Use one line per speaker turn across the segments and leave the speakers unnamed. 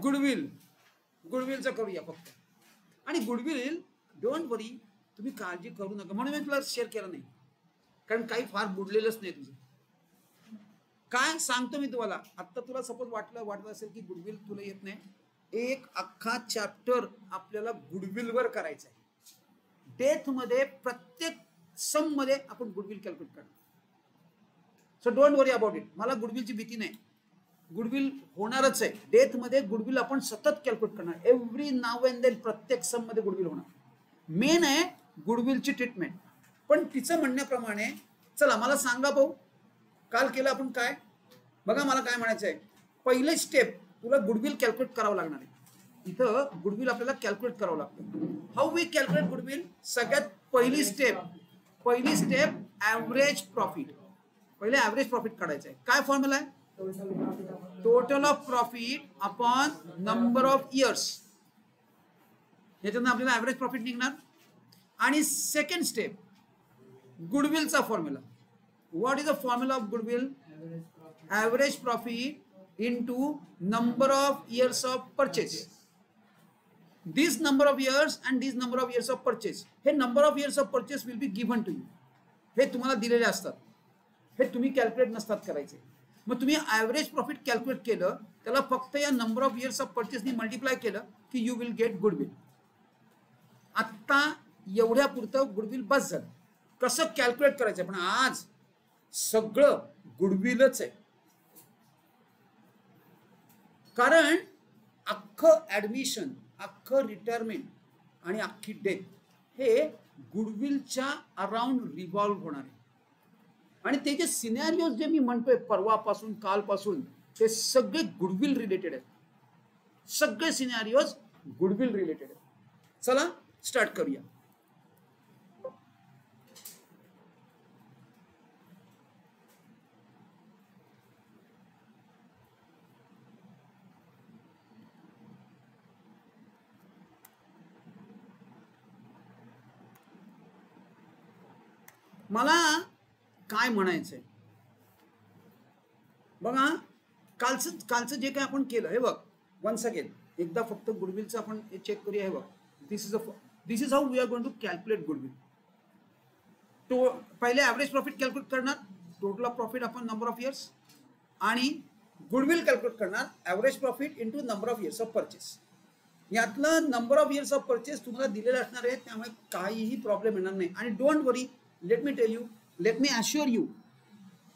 Goodwill, गुडविलचं करूया फक्त. आणि गुडविल डोंट वरी, तुम्ही काळजी करू नका, म्हणून मी तुला शेअर केलं नाही, कारण काही फार बुडलेलंच नाही तुझं. काय सांगतो मी तुम्हाला आता, तुला सपोज वाटत असेल की गुडविल तुला येत नाही, एक अख्खा चॅप्टर आपल्याला गुडविलवर करायचा आहे. डेथ मध्ये प्रत्येक सम मध्ये आपण गुडविल कॅल्क्युलेट करणार. So don't worry about it. मला गुडविलची भीती नाही, गुडविल होणारच आहे. डेथ मध्ये गुडविल आपण सतत कॅल्क्युलेट करणार, एव्हरी नाव अँड देन प्रत्येक सम मध्ये गुडविल होणार. मेन आहे गुडविलची ट्रीटमेंट. पण तिचं म्हणण्याप्रमाणे चला मला सांगा भाऊ, काल केलं आपण काय बघा, मला काय म्हणायचं आहे, पहिले स्टेप तुला गुडविल कॅल्क्युलेट करावं लागणार आहे. इथं गुडविल आपल्याला कॅल्क्युलेट करावं लागतं. How we calculate goodwill? सगळ्यात पहिली स्टेप ऍव्हरेज प्रॉफिट. पहिले ऍव्हरेज प्रॉफिट काढायचं आहे. काय फॉर्म्युला आहे? Total of profit upon number of years. याच्यातून आपल्याला ऍव्हरेज प्रॉफिट निघणार. आणि सेकंड स्टेप गुडविलचा formula. What is the formula of goodwill? Average profit into number of years of purchase. This number of years and this number of years of purchase. हे number of years of purchase will be given to you. हे तुम्हाला दिलेले असतात, हे तुम्ही calculate नसतात करायचे. मग तुम्ही ऍव्हरेज प्रॉफिट कॅल्क्युलेट केलं, त्याला फक्त या नंबर ऑफ इयर्स ऑफ परचेसनी मल्टिप्लाय केलं की यू विल गेट गुडविल. आत्ता एवढ्या पुरतं गुडविल बस झालं. कसं कॅल्क्युलेट करायचं? पण आज सगळं गुडविलच आहे, कारण अख्खं ऍडमिशन, अख्खं रिटायरमेंट आणि अख्खी डेथ हे गुडविलच्या अराउंड रिव्हॉल्व होणार आहे. आणि ते जे सिनॅरिओज जे मी म्हणतोय परवापासून कालपासून, ते सगळे गुडविल रिलेटेड आहेत. सगळे सिनॅरिओज गुडविल रिलेटेड आहेत. चला स्टार्ट करूया. मला काय म्हणायचंय बघा, कालचं जे काय आपण केलं हे बघ, वन्स अगेन एकदा फक्त गुडविलचं आपण चेक करूया. हे बघ, this is how we are going to calculate goodwill. तो पहिले ऍव्हरेज प्रॉफिट कॅल्क्युलेट करणार, total of profit upon number of years, आणि गुडविल कॅल्क्युलेट करणार average profit into number of years of purchase. यातलं number of years of purchase तुम्हाला दिलेलं असणार आहे, त्यामुळे काहीही प्रॉब्लेम येणार नाही. आणि don't worry, let me assure you,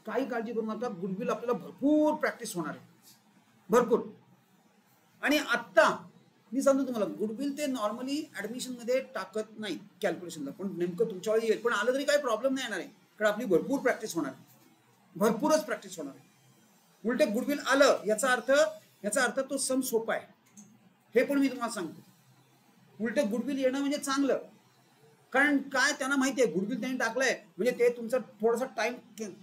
काही काळजी करू नका, गुडविल आपल्याला भरपूर प्रॅक्टिस होणार आहे, भरपूर. आणि आत्ता मी सांगतो तुम्हाला, गुडविल ते नॉर्मली ऍडमिशन मध्ये टाकत नाही कॅल्क्युलेशनला, पण नेमकं तुमच्यावर येईल. पण आलं तरी काही प्रॉब्लेम नाही येणार आहे, कारण आपली भरपूर प्रॅक्टिस होणार आहे, भरपूरच प्रॅक्टिस होणार आहे. उलटे गुडविल आलं याचा अर्थ तो सम सोपा आहे, हे पण मी तुम्हाला सांगतो. उलटे गुडविल येणं म्हणजे चांगलं, कारण काय त्यांना माहिती आहे गुडविल त्यांनी टाकलंय म्हणजे ते तुमचा थोडासा टाइम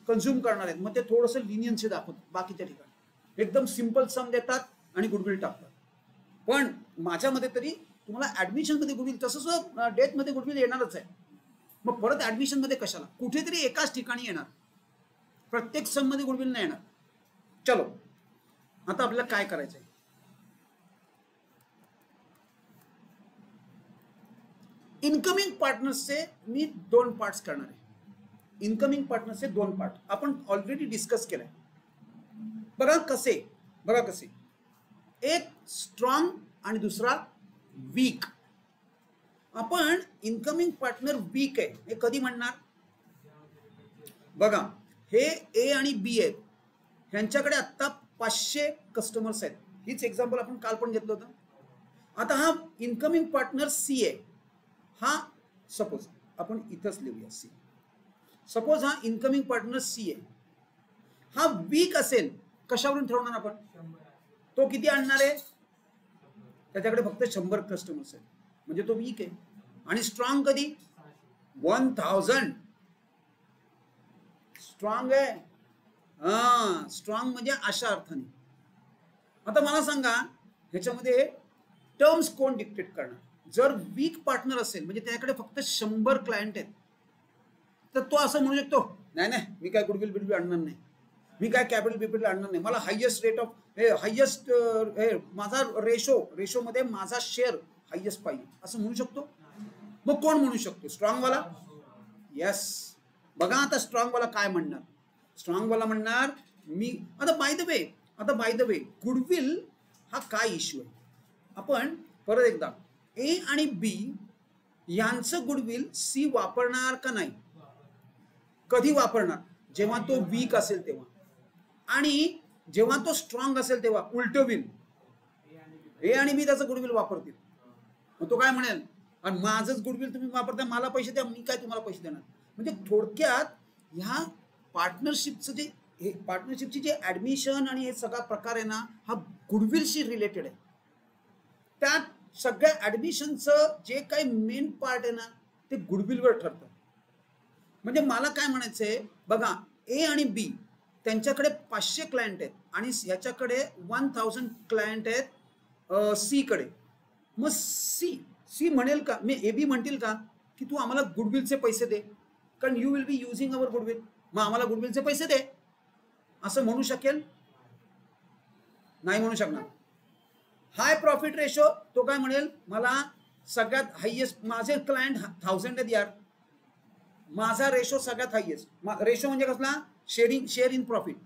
कन्झ्युम करणार आहेत, मग ते थोडंसं लिनियन्सी दाखवतात. बाकीच्या ठिकाणी एकदम सिंपल सम देतात आणि गुडविल टाकतात. पण माझ्यामध्ये तरी तुम्हाला ऍडमिशन मध्ये गुडविल, तसंच डेथ मध्ये गुडविल येणारच आहे. मग परत ऍडमिशन मध्ये कशाला, कुठेतरी एकाच ठिकाणी येणार, प्रत्येक सम मध्ये गुडविल नाही येणार. चलो आता आपल्याला काय करायचंय, इनकमिंग पार्टनर्सचे मी 2 पार्ट्स करणार आहे. इनकमिंग पार्टनर्सचे 2 पार्ट आपण ऑलरेडी डिस्कस केलंय. बघा कसे, एक स्ट्रॉंग आणि दुसरा वीक. आपण इनकमिंग पार्टनर वीक आहे हे कधी म्हणणार? बघा, हे ए आणि बी आहेत, ह्यांच्याकडे आता 500 कस्टमर्स आहेत. हीच एक्झाम्पल आपण काल पण घेतलं होतं. आता हा इनकमिंग पार्टनर सी आहे. हा सपोज आपण इथंच लिहूया सी. सपोज हा इनकमिंग पार्टनर सी आहे, हा वीक असेल, कशावरून ठरवणार आपण? तो किती आणणार आहे? त्याच्याकडे फक्त 100 कस्टमर्स आहेत, म्हणजे तो वीक आहे. आणि स्ट्रॉंग कधी? 1000 स्ट्रॉंग आहे. हा, स्ट्रॉंग म्हणजे अशा अर्थाने. आता मला सांगा, ह्याच्यामध्ये टर्म्स कोण डिक्टेट करणार? जर वीक पार्टनर असेल म्हणजे त्याच्याकडे फक्त 100 क्लायंट आहेत, तर तो असं म्हणू शकतो, नाही मी काय गुडविल आणणार नाही. मी काय कॅपिटल बिपिटल आणणार नाही, मला हायेस्ट रेट ऑफ हायेस्ट माझा रेशो मध्ये माझा शेअर हायेस्ट पाहिजे असं म्हणू शकतो. मग कोण म्हणू शकतो? स्ट्रॉंग वाला. यस. बघा आता स्ट्रॉंग वाला काय म्हणणार. स्ट्रॉंग वाला म्हणणार मी आता बाय द वे गुडविल हा काय इश्यू आहे. आपण परत एकदा ए आणि बी यांचं गुडविल सी वापरणार का नाही? कधी वापरणार? जेव्हा तो वीक असेल तेव्हा, आणि जेव्हा तो स्ट्रॉंग असेल तेव्हा उलट होईल. ए आणि बी त्याचं गुडविल वापरतील. मग तो काय म्हणेल, आणि माझंच गुडविल तुम्ही वापरता, मला पैसे द्या, मी काय तुम्हाला पैसे देणार. म्हणजे थोडक्यात ह्या पार्टनरशिपची जे ऍडमिशन आणि हे सगळा प्रकार आहे ना, हा गुडविलशी रिलेटेड आहे. त्यात सगळ्या ऍडमिशनचं जे काही मेन पार्ट आहे ना ते गुडविलवर ठरतं. म्हणजे मला काय म्हणायचंय बघा, ए आणि बी त्यांच्याकडे 500 क्लायंट आहेत आणि ह्याच्याकडे 1000 क्लायंट आहेत सी कडे. मग सी म्हणेल का, मी ए बी म्हणतील का की तू आम्हाला गुडविलचे पैसे दे, कारण you will be using our goodwill, मग आम्हाला गुडविलचे पैसे दे, असं म्हणू शकेल? नाही म्हणू शकणार. हाय प्रॉफिट रेशो, तो काय म्हणेल, मला सगळ्यात हायेस्ट माझे क्लायंट 1000 आहेत यार, माझा रेशो सगळ्यात हायेस्ट. रेशो म्हणजे कसला? Share in profit.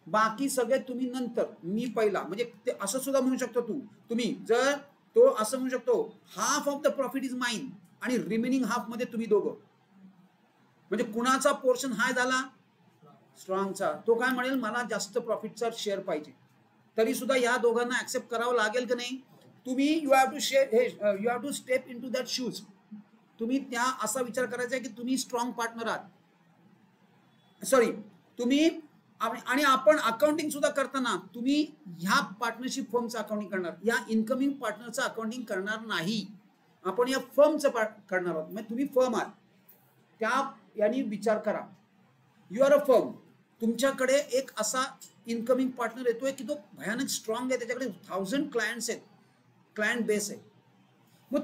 बाकी सगळे तुम्ही नंतर, मी पहिला. म्हणजे ते असं सुद्धा म्हणू शकतो तुम्ही जर तो असं म्हणू शकतो, half of the profit is mine आणि रिमेनिंग हाफ मध्ये तुम्ही दोघं. म्हणजे कुणाचा पोर्शन हाय झाला? स्ट्रॉंगचा. तो काय म्हणेल, मला जास्त प्रॉफिटचा शेअर पाहिजे. तरी सुद्धा या दोघांना ऍक्सेप्ट करावं लागेल की नाही? तुम्ही you have to step in to that shoes. तुम्ही त्या असा विचार करायचा आहे की तुम्ही स्ट्रॉंग पार्टनर आहात. सॉरी, तुम्ही आणि आपण अकाउंटिंग सुद्धा करताना तुम्ही ह्या पार्टनरशिप फर्मचं अकाउंटिंग करणार, या इनकमिंग पार्टनरचं अकाउंटिंग करणार नाही. आपण या फर्मचं करणार आहोत. म्हणजे तुम्ही फर्म आहात, त्या यांनी विचार करा. You are a firm. तुमच्याकडे एक असा इनकमिंग पार्टनर येतोय की तो भयानक स्ट्रॉंग आहे, त्याच्याकडे 1000 क्लायंट्स आहेत, क्लायंट बेस आहे. मग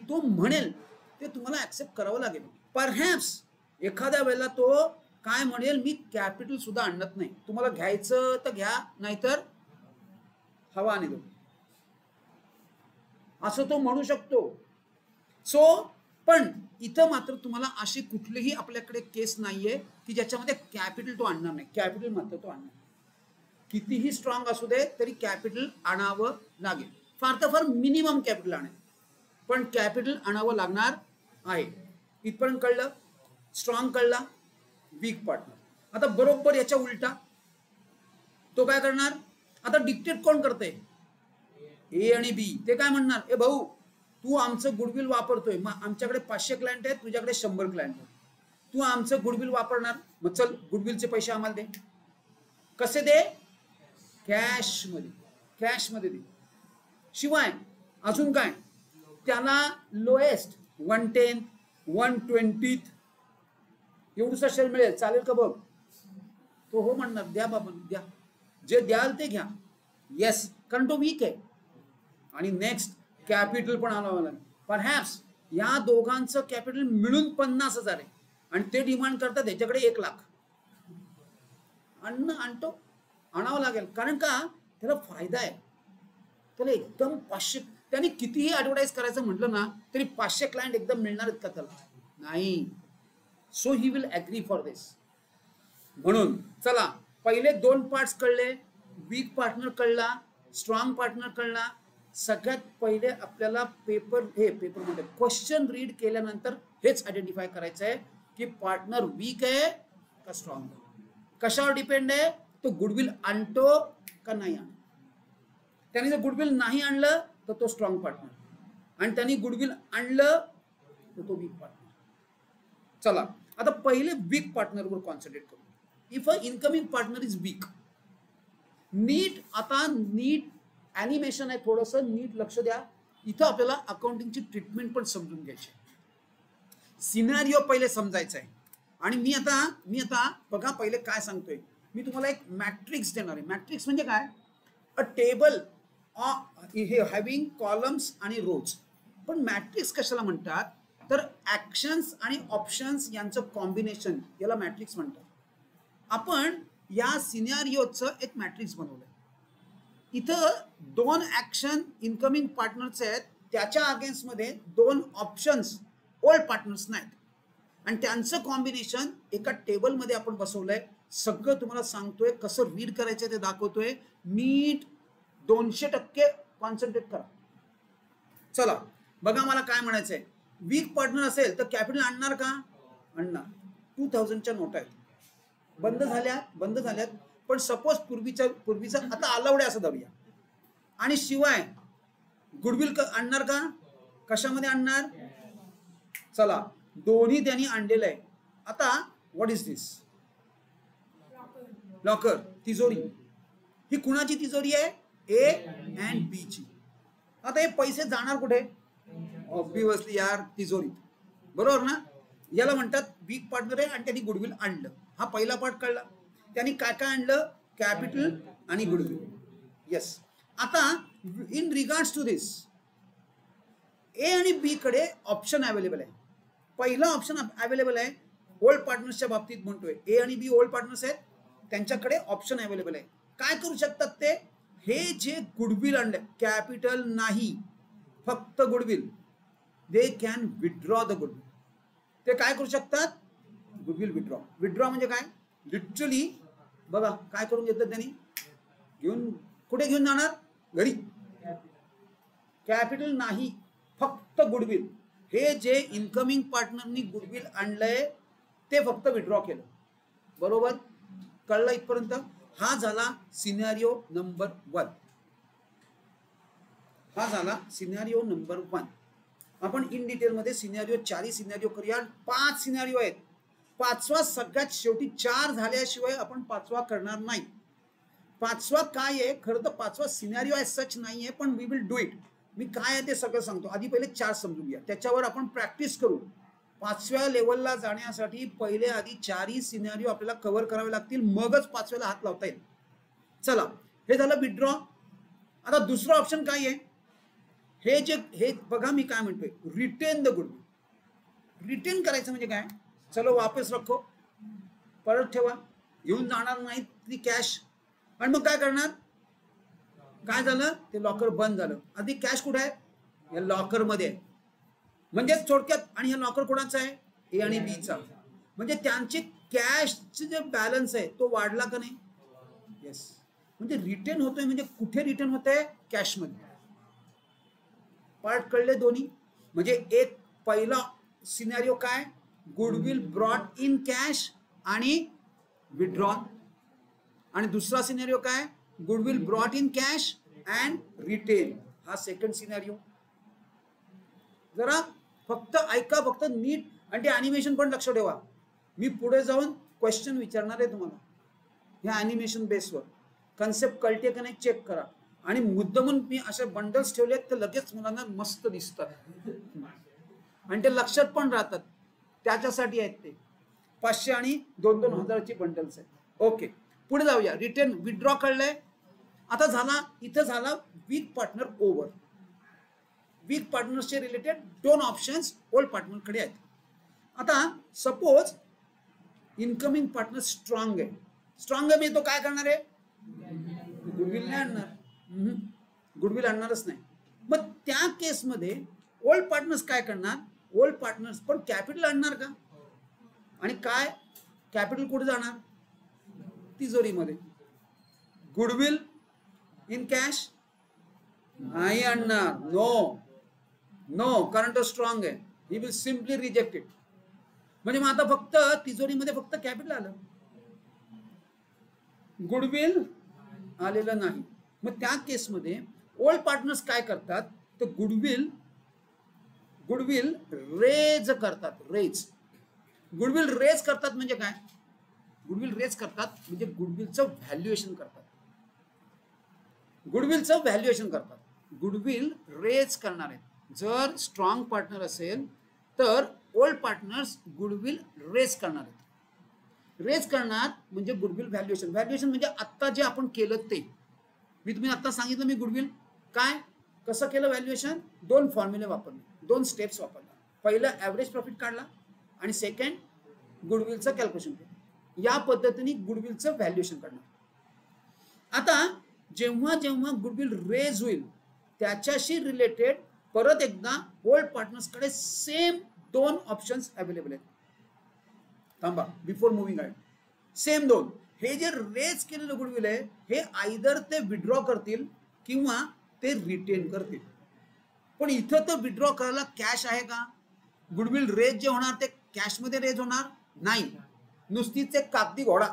तो म्हणेल ते तुम्हाला ऍक्सेप्ट करावं लागेल. परहॅप्स एखाद्या वेळेला तो काय म्हणेल, मी कॅपिटल सुद्धा आणत नाही, तुम्हाला घ्यायचं तर घ्या, नाहीतर हवा आणि दो, असं तो म्हणू शकतो. पण इथं मात्र तुम्हाला अशी कुठलीही आपल्याकडे केस नाहीये की ज्याच्यामध्ये कॅपिटल तो आणणार नाही. कॅपिटल मात्र तो आणणार. कितीही स्ट्रॉंग असू दे तरी कॅपिटल आणावं लागेल. फार तर फार मिनिमम कॅपिटल आणेल, पण कॅपिटल आणावं लागणार आहे. इथपर्यंत कळलं? स्ट्रॉंग कळला, वीक पार्टनर. आता बरोबर याच्या उलटा तो काय करणार? आता डिक्टेट कोण करते? ए आणि बी. ते काय म्हणणार, ए भाऊ तू आमचं गुडविल वापरतोय, मग आमच्याकडे 500 क्लायंट आहेत, तुझ्याकडे 100 क्लायंट आहेत, तू आमचं गुडविल वापरणार, मग चल गुडविलचे पैसे आम्हाला दे. कसे दे? कॅश मध्ये दे. शिवाय अजून काय, त्याला लोएस्ट 1/10 1/20 एवढूसा शेअर मिळेल, चालेल का बघ? तो हो म्हणणार, द्या बाबा द्या, जे द्याल ते घ्या. येस, कारण तो वीक आहे. आणि नेक्स्ट कॅपिटल पण आणावं लागेल. परहॅप्स या दोघांचं कॅपिटल मिळून 50,000 आहे आणि ते डिमांड करतात त्याच्याकडे 1 लाख. आणावं लागेल, कारण का त्याला फायदा आहे. त्याला एकदम 500, त्याने कितीही ऍडव्हर्टाईज करायचं म्हटलं ना तरी 500 क्लायंट एकदम मिळणार आहेत का त्याला? नाही. So he will agree for this. म्हणून चला, पहिले 2 पार्ट्स कळले. वीक पार्टनर कळला, स्ट्रॉंग पार्टनर कळला. सगळ्यात पहिले आपल्याला पेपरमध्ये क्वेश्चन रीड केल्यानंतर हेच आयडेंटिफाय करायचं आहे की पार्टनर वीक आहे का स्ट्रॉंग आहे. कशावर डिपेंड आहे? तो गुडविल आणतो का नाही आणतो. त्याने जर गुडविल नाही आणलं तर तो स्ट्रॉंग पार्टनर, आणि त्यांनी गुडविल आणलं तर तो वीक पार्टनर. चला आता पहिले वीक पार्टनरवर कॉन्सन्ट्रेट करू. If a incoming partner is weak, नीट ॲनिमेशन आहे, थोडंसं नीट लक्ष द्या. इथं आपल्याला अकाउंटिंगची ट्रीटमेंट पण समजून घ्यायची, सिनारिओ पहिले समजायचा आहे. आणि मी आता बघा पहिले काय सांगतोय, मी तुम्हाला एक मॅट्रिक्स देणार आहे. मॅट्रिक्स म्हणजे काय? अ टेबल हॅव्हिंग कॉलम्स आणि रोज. पण मॅट्रिक्स कशाला म्हणतात? तर ऍक्शन्स आणि ऑप्शन्स यांचं कॉम्बिनेशन, याला मॅट्रिक्स म्हणतात. आपण या सिनेरिओचं एक मॅट्रिक्स बनवलंय. इथं 2 ऍक्शन इनकमिंग पार्टनर्स आहेत, त्याच्या अगेन्स्ट मध्ये 2 ऑप्शन्स ओल्ड पार्टनर्स नाहीत आणि त्यांचं कॉम्बिनेशन एका टेबलमध्ये आपण बसवलंय. सगळं तुम्हाला सांगतोय, कसं रीड करायचं ते दाखवतोय. नीट 200% कॉन्सन्ट्रेट करा. चला बघा, मला काय म्हणायचंय. वीक पार्टनर असेल तर कॅपिटल आणणार का? आणणार. 2000च्या नोट आहेत, बंद झाल्यात. पण सपोज पूर्वीचा आता अलाउड आहे असं धरूया. आणि शिवाय गुडविल आणणार का? कशामध्ये आणणार? चला, दोन्ही त्यांनी आणलेलं आहे. आता व्हॉट इज दिस? लॉकर, तिजोरी. ही कुणाची तिजोरी आहे? ए अँड बी ची. आता हे पैसे जाणार कुठे? ऑब्वियसली यार तिजोरीत, बरोबर ना? याला म्हणतात वीक पार्टनर आहे आणि त्यांनी गुडविल आणलं. हा पहिला पार्ट कळला. त्यांनी काय काय आणलं? कॅपिटल आणि गुडविल. येस. आता इन रिगार्ड्स टू दिस, ए आणि बी कडे ऑप्शन अवेलेबल आहे. पहिला ऑप्शन अवेलेबल आहे ओल्ड पार्टनर्सच्या बाबतीत म्हणतोय. ए आणि बी ओल्ड पार्टनर्स आहेत, त्यांच्याकडे ऑप्शन अवेलेबल आहे. काय करू शकतात ते? हे जे गुडविल आणले, कॅपिटल नाही, फक्त goodwill, they can withdraw the goodwill. ते काय करू शकतात? Goodwill withdraw. विथड्रॉ म्हणजे काय? लिटरली बघा काय करून घेतलं त्यांनी. कुठे घेऊन जाणार? घरी. कॅपिटल नाही, फक्त गुडविल. हे जे इनकमिंग पार्टनरनी गुडविल आणलंय ते फक्त विथड्रॉ केलं. बरोबर? कळलं इथपर्यंत? हा झाला सिनेरिओ नंबर 1. हा झाला सिनेरिओ नंबर 1. आपण इन डिटेल मध्ये सिनेरिओ 4 सिनेरिओ करूया. 5 सिनेरिओ आहेत. 5वा सगळ्यात शेवटी. 4 झाल्याशिवाय आपण 5वा करणार नाही. 5वा काय आहे? खरं तर 5वा सिनेरिओ आहे सच नाहीये, पण वी विल डू इट. मी काय आहे ते सगळं सांगतो. आधी पहिले 4 समजून घ्या, त्याच्यावर आपण प्रॅक्टिस करू. 5व्या लेवलला जाण्यासाठी पहिले आधी 4ही सिनेरिओ आपल्याला कव्हर करावे लागतील, मगच 5व्याला हात लावता येईल. चला, हे झालं विथड्रॉ. आता दुसरा ऑप्शन काय आहे? हे बघा मी काय म्हणतोय, रिटेन द गुडविल. रिटेन करायचं म्हणजे काय? चलो वापस रखो, परत ठेवा, घेऊन जाणार नाही ती कॅश. आणि मग काय करणार? काय झालं? ते लॉकर बंद झालं. आधी कॅश कुठे आहे? या लॉकर मध्ये आहे. म्हणजे थोडक्यात, आणि हे लॉकर कोणाचं आहे? ए आणि बी चा. म्हणजे त्यांचे कॅशचे जे बॅलन्स आहे तो वाढला का नाही? येस. म्हणजे रिटेन होतोय. म्हणजे कुठे रिटेन होतंय? कॅश मध्ये. पार्ट कळले दोन्ही? म्हणजे एक पहिला सिनेरिओ काय? गुडविल ब्रॉट इन कॅश आणि विथड्रॉन. आणि दुसरा सिनेरिओ काय? Goodwill brought in cash and retain. हा सेकंड सिनेरिओ. जरा फक्त ऐका, फक्त नीट. आणि ते अॅनिमेशन पण लक्ष ठेवा. मी पुढे जाऊन क्वेश्चन विचारणार आहे तुम्हाला ह्या अॅनिमेशन बेसवर. कन्सेप्ट कळते का नाही चेक करा. आणि मुद्दामून मी असे बंडल्स ठेवलेत तर लगेच मुलांना मस्त दिसतात आणि ते लक्षात पण राहतात. त्याच्यासाठी आहेत ते. 500 आणि 2-2 हजाराची बंडल्स आहेत. ओके, पुढे जाऊया. रिटेन विथड्रॉ कळलंय. आता झाला, इथं झाला वीक पार्टनर ओव्हर. वीक पार्टनर्सचे रिलेटेड 2 ऑप्शन्स ओल्ड पार्टनरकडे आहेत. आता सपोज इनकमिंग पार्टनर स्ट्रॉंग आहे. स्ट्रॉंग आहे, मी तो काय करणार आहे? गुडविल नाही आणणार. गुडविल आणणारच नाही. मग त्या केसमध्ये ओल्ड पार्टनर्स काय करणार? ओल्ड पार्टनर्स पण कॅपिटल आणणार का? आणि काय कॅपिटल कुठे जाणार? तिजोरीमध्ये. गुडविल इन कॅश नाही आणणार. नो, कारण तो स्ट्रॉंग आहे. He will simply reject it. म्हणजे मग आता फक्त तिजोरीमध्ये फक्त कॅपिटल आलं, गुडविल आलेलं नाही. मग त्या केसमध्ये ओल्ड पार्टनर्स काय करतात? तर गुडविल रेज करतात. गुडविल रेज करतात म्हणजे काय? गुडविल रेज करतात म्हणजे गुडविलचं व्हॅल्युएशन करतात. गुडविल रेज करणार आहेत. जर स्ट्रॉंग पार्टनर असेल तर ओल्ड पार्टनर्स गुडविल रेज करणार आहेत. रेज करणार म्हणजे गुडविल व्हॅल्युएशन. म्हणजे आत्ता जे आपण केलं ते. मी तुम्ही आता सांगितलं, मी गुडविल काय कसं केलं व्हॅल्युएशन? 2 फॉर्म्युले वापरले, 2 स्टेप्स वापरला. पहिलं ॲव्हरेज प्रॉफिट काढला आणि सेकंड गुडविलचं कॅल्क्युलेशन केलं. या पद्धतीने गुडविलचं व्हॅल्युएशन करणार. आता जेव्हा जेव्हा गुडविल रेज होईल त्याच्याशी रिलेटेड परत एकदा ओल्ड पार्टनर्सकडे सेम 2 ऑप्शन्स अवेलेबल आहेत. थांबा, बिफोर मुव्हिंग अहेड, सेम 2. हे जे रेज केलेलं गुडविल आहे हे आयदर ते विड्रॉ करतील किंवा ते रिटेन करतील. पण इथं तर विड्रॉ करायला कॅश आहे का? गुडविल रेज जे होणार ते कॅश मध्ये रेज होणार नाही, नुसतीच एक कागदी घोडा.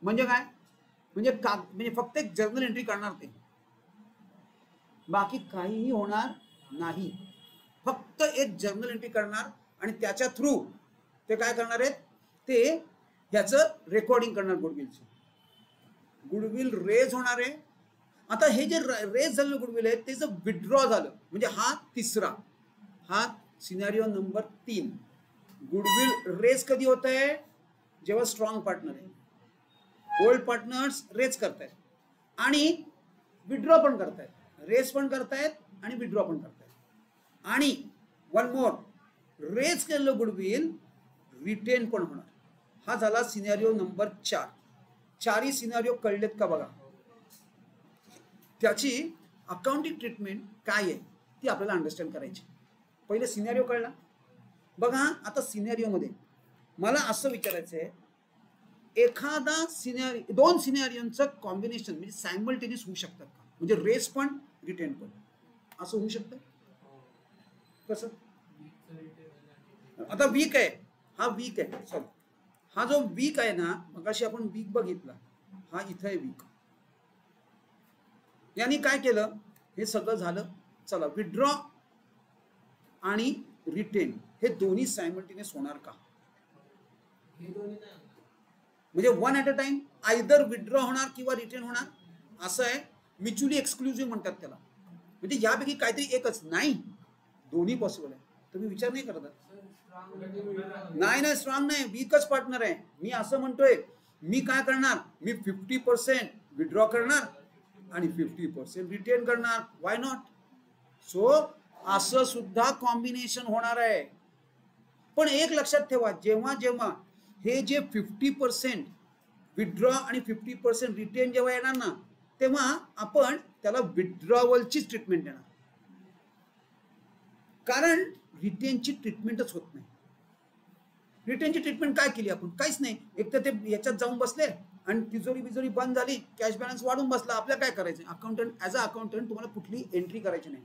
म्हणजे काय? म्हणजे फक्त एक जर्नल एंट्री करणार ते, बाकी काहीही होणार नाही. फक्त एक जर्नल एंट्री करणार आणि त्याच्या थ्रू ते काय करणार आहेत, ते ह्याचं रेकॉर्डिंग करणार गुडविलचं. गुडविल रेज होणार आहे. आता हे जे रेज झालेलं गुडविल आहे ते जर विड्रॉ झालं म्हणजे हा तिसरा, हा सिनारिओ नंबर 3. गुडविल रेज कधी होत आहे? जेव्हा स्ट्रॉंग पार्टनर आहे. ओल्ड पार्टनर्स रेज करतायत आणि विड्रॉ पण करतायत, रेज पण करतायत आणि विड्रॉ पण करतायत. आणि वन मोर, रेज केलेलं गुडविल रिटेन पण होणार. हा झाला सिनारिओ नंबर 4. 4ही सिनारिओ कळलेत का बघा. त्याची अकाउंटिंग ट्रीटमेंट काय आहे ती आपल्याला अंडरस्टँड करायची. पहिले सिनारिओ कळला बघा. आता सिनारिओ मध्ये मला असं विचारायचं आहे, एखादा सिनारिओ 2 सिनारिओंचं कॉम्बिनेशन म्हणजे सायमल्टेनियस होऊ शकतात का? म्हणजे रेस पण रिटेन पण असं होऊ शकतं. कसं? आता वीक आहे, हा वीक आहे. सॉरी, हा जो वीक आहे ना, मगाशी आपण वीक बघितला, हा इथं आहे वीक. यांनी काय केलं, हे सगळं झालं. चला, विड्रॉ आणि रिटेन हे दोन्ही सायमल्टेनियस होणार का? म्हणजे one at a time either withdraw होणार किंवा रिटेन होणार. असं आहे, म्युच्युअली एक्सक्लुसिव्ह म्हणतात त्याला. म्हणजे यापैकी काहीतरी एकच नाही, दोन्ही पॉसिबल आहे. तुम्ही विचार नाही करत? नाही, स्ट्रॉंग नाही, वीकच पार्टनर आहे. मी असं म्हणतोय, मी काय करणार, मी 50% विड्रॉ करणार आणि 50% रिटेन करणार. Why not? सो असं सुद्धा कॉम्बिनेशन होणार आहे. पण एक लक्षात ठेवा, जेव्हा जेव्हा हे जे 50% विड्रॉ आणि 50% रिटेन जेव्हा येणार ना, तेव्हा आपण त्याला विड्रॉवलची ट्रीटमेंट देणार. कारण रिटेनची ट्रीटमेंटच होत नाही. रिटेनची ट्रीटमेंट काय केली आपण? काहीच नाही. एक तर ते याच्यात जाऊन बसले आणि तिजोरी बिजोरी बंद झाली, कॅश बॅलन्स वाढून बसला. आपल्याला काय करायचं? अकाउंटंट, ॲज अ अकाउंटंट तुम्हाला कुठली एंट्री करायची नाही.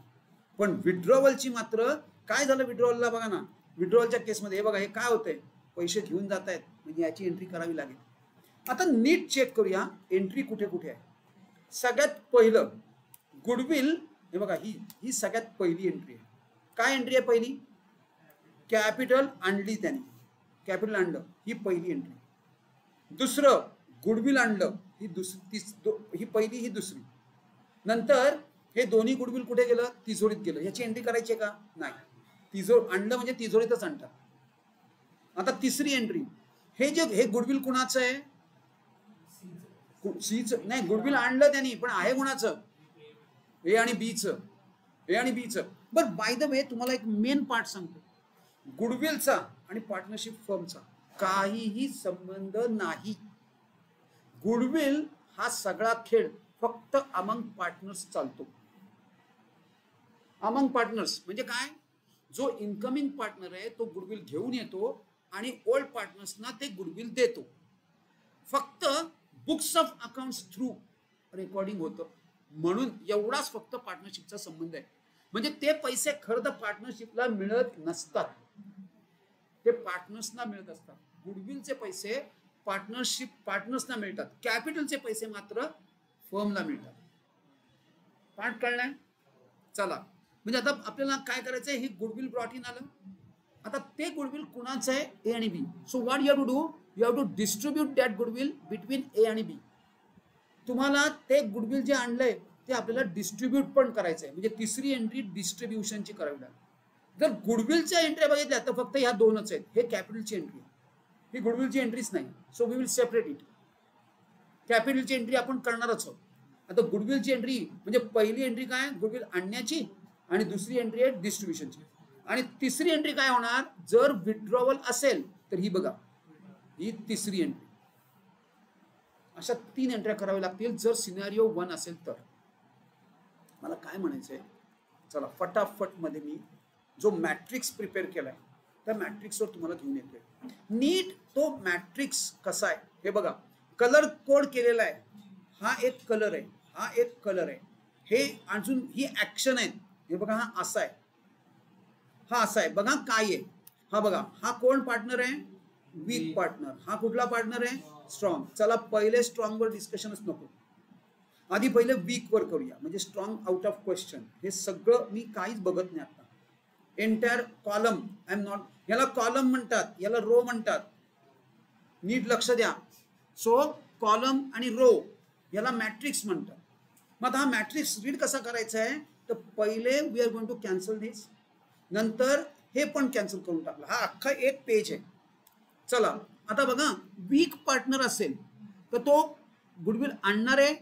पण विड्रॉवलची मात्र काय झालं विड्रॉवलला बघा ना. विड्रॉवलच्या केसमध्ये हे बघा, हे काय होतंय, पैसे घेऊन जात आहेत म्हणजे याची एंट्री करावी लागेल. आता नीट चेक करूया एंट्री कुठे कुठे आहे. सगळ्यात पहिलं गुडविल, हे बघा, ही सगळ्यात पहिली एंट्री आहे. काय एंट्री आहे पहिली? कॅपिटल आणली त्याने, कॅपिटल आणलं, ही पहिली एंट्री. दुसरं गुडविल आणलं, ही ही पहिली, ही दुसरी. नंतर हे दोन्ही गुडविल कुठे गेलं? तिजोरीत गेलं. याची एंट्री करायची आहे का? नाही. आणलं म्हणजे तिजोरीतच आणतात. आता तिसरी एंट्री, हे गुडविल कुणाचं आहे? सीचं नाही, गुडविल आणलं त्यांनी, पण आहे कुणाचं? ए आणि बीचं. ए आणि बीचं. बरं, बाय द वे तुम्हाला एक मेन पार्ट सांगतो. गुडविलचा आणि पार्टनरशिप फर्मचा काहीही संबंध नाही. गुडविल हा सगळा खेळ फक्त अमंग पार्टनर्स चालतो. अमंग पार्टनर्स म्हणजे काय? जो इनकमिंग पार्टनर आहे तो गुडविल घेऊन येतो आणि ओल्ड पार्टनर्सना ते गुडविल देतो. फक्त books of accounts through recording होतं. म्हणून एवढाच फक्त पार्टनरशिपचा संबंध आहे. म्हणजे ते पैसे खरं तर पार्टनरशिपला मिळत नसतात, ते पार्टनर्सना मिळत असतात. गुडविलचे पैसे पार्टनर्सना मिळतात, कॅपिटलचे पैसे मात्र फर्मला मिळतात. पार्ट कळलाय? चला, म्हणजे आता आपल्याला काय करायचंय, हे गुडविल ब्रॉट इन आलं. आता ते गुडविल कुणाचं आहे? ए आणि B. So what you have to do? You have to distribute that goodwill between A आणि बी. तुम्हाला ते गुडविल जे आणलंय ते आपल्याला डिस्ट्रीब्यूट पण करायचं आहे. म्हणजे तिसरी एंट्री डिस्ट्रीब्युशनची करावी लागेल. जर गुडविलच्या एंट्री बघितल्या तर फक्त ह्या दोनच आहेत. हे कॅपिटलची एंट्री, ही गुडविलची एंट्रीच नाही. So we will separate it. कॅपिटलची एंट्री आपण करणारच आहोत. आता गुडविलची एंट्री म्हणजे पहिली एंट्री काय? गुडविल आणण्याची, आणि दुसरी एंट्री आहे डिस्ट्रीब्युशनची. आणि तिसरी एंट्री काय होणार? जर विड्रॉवल असेल तर ही बघा, ही तिसरी एंट्री. अशा 3 एंट्र्या कराव्या लागतील जर सिनारिओ 1 असेल तर. मला काय म्हणायचंय, चला फटाफट मध्ये मी जो मॅट्रिक्स प्रिपेअर केलाय त्या मॅट्रिक्सवर तुम्हाला घेऊन येतोय. नीट तो मॅट्रिक्स कसा आहे हे बघा. कलर कोड केलेला आहे. हा एक कलर आहे, हा एक कलर आहे, हे अजून ही ऍक्शन आहे. हे बघा, हा असा आहे, हा असा आहे. बघा काय आहे, हा बघा, हा कोण पार्टनर आहे, वीक पार्टनर. हा कुठला पार्टनर आहे, स्ट्रॉंग. चला पहिले स्ट्रॉंग वर डिस्कशनच नको, आधी पहिले वीक वर करूया, म्हणजे स्ट्रॉंग आउट ऑफ क्वेश्चन. हे सगळं मी काहीच बघत नाही आता. Entire column I am not, याला कॉलम म्हणतात, याला रो म्हणतात, नीट लक्ष द्या. सो कॉलम आणि रो याला मॅट्रिक्स म्हणतात. मग हा मॅट्रिक्स रीड कसा करायचा आहे, तर पहिले we are going to cancel this, नंतर हे पण कॅन्सल करून टाकलं. हा अख्खा एक पेज आहे. चला आता बघा, वीक पार्टनर असेल तर तो गुडविल आणणार आहे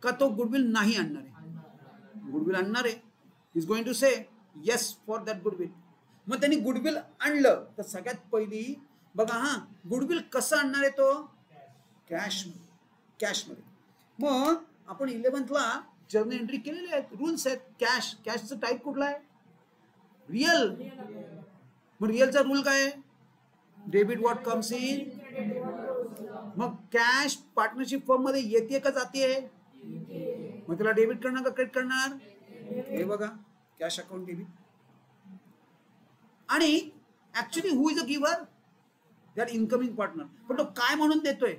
का तो गुडविल नाही आणणार आहे, गुडविल आणणार आहे. Is going to say yes for that goodwill. मग त्यांनी गुडविल आणलं तर सगळ्यात पहिली बघा, हा गुडविल कसं आणणार आहे तो, कॅशमध्ये. मग आपण 11th ला जर्नल एंट्री केलेले आहेत, रूल्स आहेत. कॅशचं टाईप कुठला आहे, रियल. मग रियलचा रूल काय आहे, डेबिट व्हॉट कम्स इन. मग कॅश पार्टनरशिप फर्म मध्ये येते का जाते, मग त्याला डेबिट करणार का क्रेडिट करणार, हे बघा कॅश अकाउंट डेबिट. आणि actually who is a giver, that incoming partner. पण तो काय म्हणून देतोय,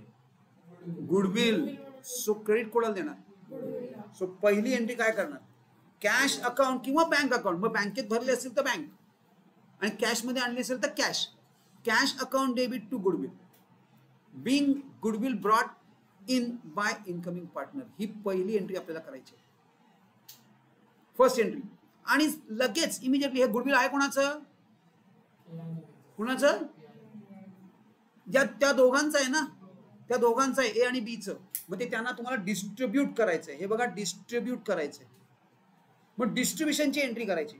गुडविल. सो क्रेडिट कोणाला देणार, सो पहिली एंट्री काय करणार, कॅश अकाउंट किंवा बँक अकाउंट. मग बँकेत भरले असेल तर बँक, आणि कॅश मध्ये आणले असेल तर cash. Cash account debit to goodwill, being goodwill brought in by incoming partner. ही पहिली एंट्री आपल्याला करायची, फर्स्ट एंट्री. आणि लगेच इमिजिएटली हे गुडविल आहे कोणाचं, कुणाचं, त्या दोघांचं आहे ना, त्या दोघांचं आहे, ए आणि बी चं. मग ते त्यांना तुम्हाला डिस्ट्रीब्यूट करायचंय. हे बघा, डिस्ट्रीब्यूट करायचंय. मग डिस्ट्रीब्युशनची एंट्री करायची.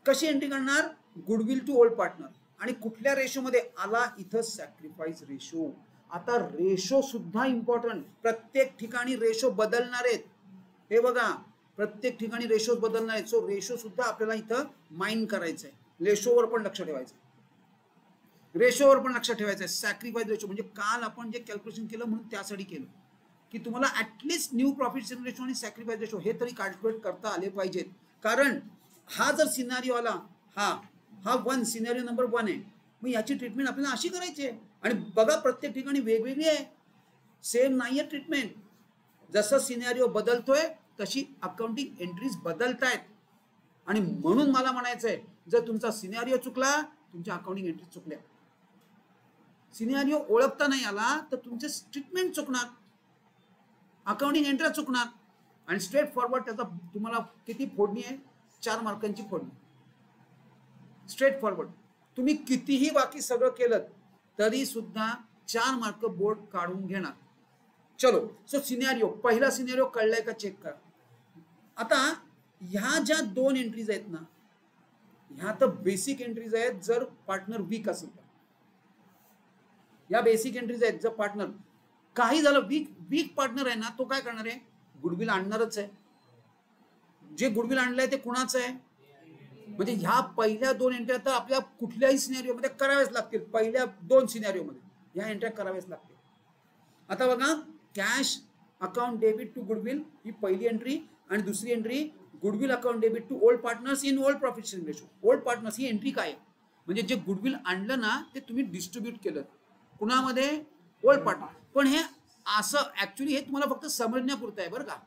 कशी एंट्री करणार, गुडविल टू ओल्ड पार्टनर. आणि कुठल्या रेशो मध्ये आला, इथं सॅक्रिफाईस रेशो. आता रेशो सुद्धा इम्पॉर्टंट, प्रत्येक ठिकाणी रेशो बदलणार आहेत. हे बघा, प्रत्येक ठिकाणी रेशो बदलणार आहेत. सो रेशो सुद्धा आपल्याला इथं माइंड करायचंय. रेशोवर पण लक्ष ठेवायचं, रेशोवर पण लक्ष ठेवायचं आहे. सॅक्रिफाईस रेशो म्हणजे काल आपण जे कॅल्क्युलेशन केलं म्हणून त्यासाठी केलं की तुम्हाला at least new profit sharing ratio आणि सॅक्रिफाईस रेशो हे तरी कॅल्क्युलेट करता आले पाहिजेत. कारण हा जर सिनारिओ आला, हा 1 सिनारिओ नंबर 1 आहे, मग याची ट्रीटमेंट आपल्याला अशी करायची आहे. आणि बघा, प्रत्येक ठिकाणी वेगवेगळी आहे, सेम नाहीये ट्रीटमेंट. जसं सिनारिओ बदलतोय तशी अकाउंटिंग एंट्रीज बदलतायत. आणि म्हणून मला म्हणायचं आहे, जर तुमचा सिनारिओ चुकला, तुमच्या अकाउंटिंग एंट्री चुकल्या. सिनारिओ ओळखता नाही आला तर तुमचे ट्रीटमेंट चुकणार, अकाउंटिंग एंट्री चुकणार. आणि स्ट्रेट फॉरवर्ड त्याचा तुम्हाला किती फोडणी आहे, 4 मार्कांची फोडणी. स्ट्रेट फॉरवर्ड तुम्ही कितीही बाकी सगळं केलं तरी सुद्धा 4 मार्क बोर्ड काढून घेणार. चलो, सो सिनारिओ, पहिला सिनारिओ कळलाय का चेक करा. आता ह्या ज्या 2 एंट्रीज आहेत ना, ह्या तर बेसिक एंट्रीज आहेत. जर पार्टनर वीक असेल तर या बेसिक एंट्रीज आहेत. जर पार्टनर काही झालं, वीक पार्टनर आहे ना, तो काय करणार आहे, गुडविल आणणारच आहे. जे गुडविल आणलंय ते कुणाचं आहे, म्हणजे ह्या पहिल्या 2 एंट्र्या तर आपल्या कुठल्याही सिनारिओ मध्ये कराव्याच लागतील. पहिल्या 2 सिनारिओ मध्ये ह्या एंट्र्या कराव्याच लागतील. आता बघा, cash account debit to goodwill ही पहिली एंट्री. आणि दुसरी entry, goodwill account debit to old partners in old profit sharing ratio. Old partners ही एंट्री काय आहे, म्हणजे जे गुडविल आणलं ना ते तुम्ही डिस्ट्रीब्यूट केलं कुणामध्ये, ओल्ड पार्टनर. पण हे असं ऍक्च्युली हे तुम्हाला फक्त समजण्यापुरतं आहे बरं का.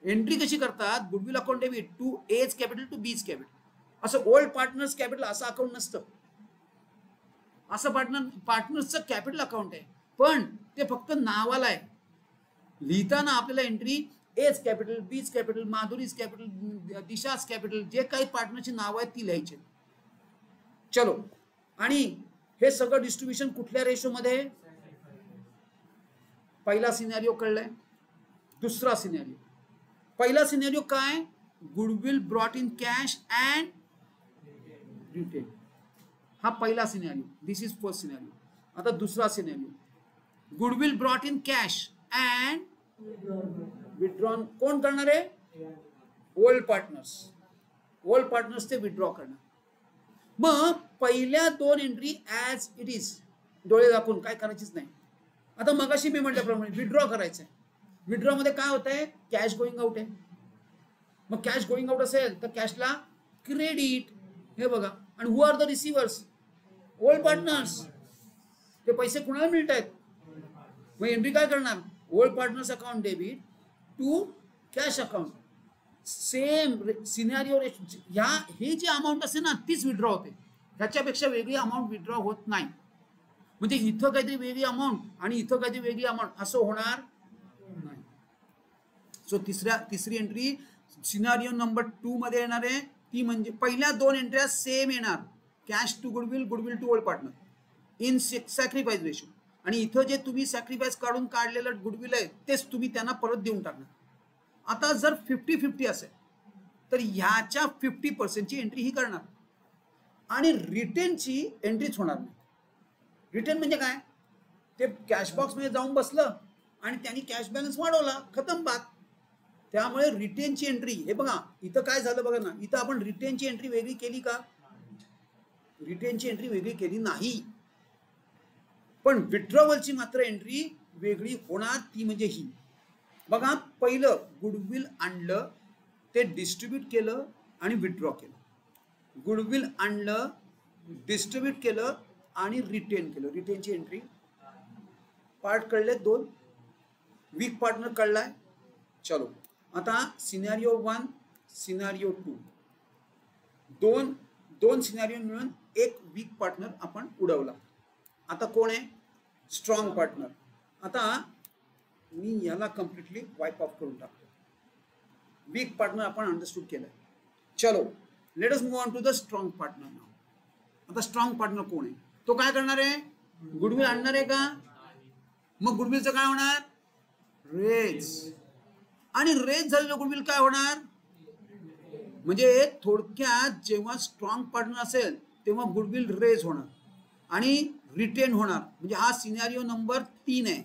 एंट्री कशी करतात, goodwill account debit to A's capital to B's capital. असं ओल्ड पार्टनर्स कॅपिटल असं अकाउंट नसतं. असं पार्टनर्सचं कॅपिटल अकाउंट आहे, पण ते फक्त नावाला आहे. लिहिताना आपल्याला एंट्री एज कॅपिटल, बीज capital, Madhuri's capital, Disha's capital, जे काही पार्टनरची नाव आहेत ती लिहायची. चलो, आणि हे सगळं डिस्ट्रीब्युशन कुठल्या रेशो मध्ये, पहिला सिनारिओ कळलाय. दुसरा सिनारिओ, पहिला सिनारिओ काय, goodwill brought in cash and retain. हा पहिला scenario, this is first scenario. आता दुसरा scenario, goodwill brought in cash and withdrawn कोण करणार आहे? ओल्ड पार्टनर्स ते विथड्रॉ करणार. मग पहिल्या दोन एंट्री ऍज इट इज डोळे दाखवून काय करायचीच नाही. आता मगाशी मी म्हटल्याप्रमाणे विथड्रॉ करायचं आहे. विथड्रॉ मध्ये काय होत आहे? कॅश गोइंग आउट आहे. मग कॅश गोइंग आउट असेल तर कॅशला क्रेडिट, हे बघा. आणि who are the receivers? Old partners. ते पैसे कुणाला मिळत आहेत? मग एंट्री काय करणार? Old partners account debit to cash account. Same scenario. ह्या हे जे अमाऊंट असते ना तीच विथड्रॉ होते, ह्याच्यापेक्षा वेगळी अमाऊंट विथड्रॉ होत नाही. म्हणजे इथं काहीतरी वेगळी अमाऊंट आणि इथं काहीतरी वेगळी अमाऊंट असं होणार नाही. सो तिसरी एंट्री सिनारिओ नंबर 2 मध्ये येणार आहे. ती म्हणजे पहिल्या दोन एंट्र्या सेम येणार, cash to goodwill, goodwill to old partner in sacrifice ratio. आणि इथं जे तुम्ही सॅक्रिफाईस काढून काढलेलं गुडविल आहे तेच तुम्ही त्यांना परत देऊन टाकणार. आता जर 50-50 असेल तर ह्याच्या 50% एंट्री ही करणार आणि रिटेनची एंट्रीच होणार नाही. रिटेन म्हणजे काय? ते कॅश बॉक्स मध्ये जाऊन बसलं आणि त्यांनी कॅश बॅलन्स वाढवला, खतम बात. त्यामुळे रिटेनची एंट्री, हे बघा इथं काय झालं बघा ना, इथं आपण रिटेनची एंट्री वेगळी केली का? रिटेनची एंट्री वेगळी केली नाही. पण विथड्रॉवलची मात्र एंट्री वेगळी होणार, ती म्हणजे ही बघा. पहिलं गुडविल आणलं, ते डिस्ट्रीब्यूट केलं आणि विथड्रॉ केलं. गुडविल आणलं, डिस्ट्रीब्यूट केलं आणि रिटेन केलं. रिटेनची एंट्री पार्ट कळले दोन. वीक पार्टनर कळलाय. चलो आता सिनारिओ 1, सिनारिओ 2, दोन सिनारिओ मिळून एक वीक पार्टनर आपण उडवला. आता कोण आहे? Strong partner. आता मी याला कम्प्लिटली वाईप ऑफ करून टाकतो. वीक पार्टनर आपण अंडरस्टूड केलंय. चलो let us move on to the strong partner now. आता स्ट्रॉंग पार्टनर कोण आहे? तो काय करणार आहे? गुडविल आणणार आहे का? मग गुडविलचं काय होणार? रेज. आणि रेज झालेलं गुडविल काय होणार? म्हणजे थोडक्यात जेव्हा स्ट्रॉंग पार्टनर असेल तेव्हा गुडविल रेज होणार आणि रिटेन होणार. म्हणजे हा सिनारिओ नंबर 3 आहे.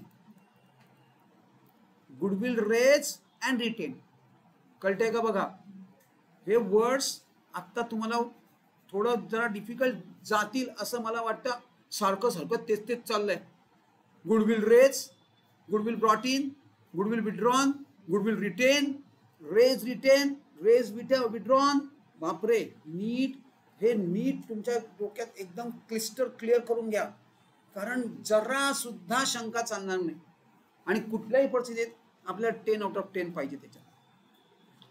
Goodwill raise and retain. कळतंय का बघा? हे वर्ड्स आता तुम्हाला थोडं जरा डिफिकल्ट जातील असं मला वाटतं. सारखं तेच चाललंय. Goodwill raise, goodwill brought in, goodwill withdrawn, goodwill retain, raise retain, raise withdrawn. बापरे, हे नीट तुमच्या डोक्यात एकदम क्लिअर करून घ्या, कारण जरा सुद्धा शंका चालणार नाही. आणि कुठल्याही परिस्थितीत आपल्याला 10 आउट ऑफ 10 पाहिजे त्याच्यात.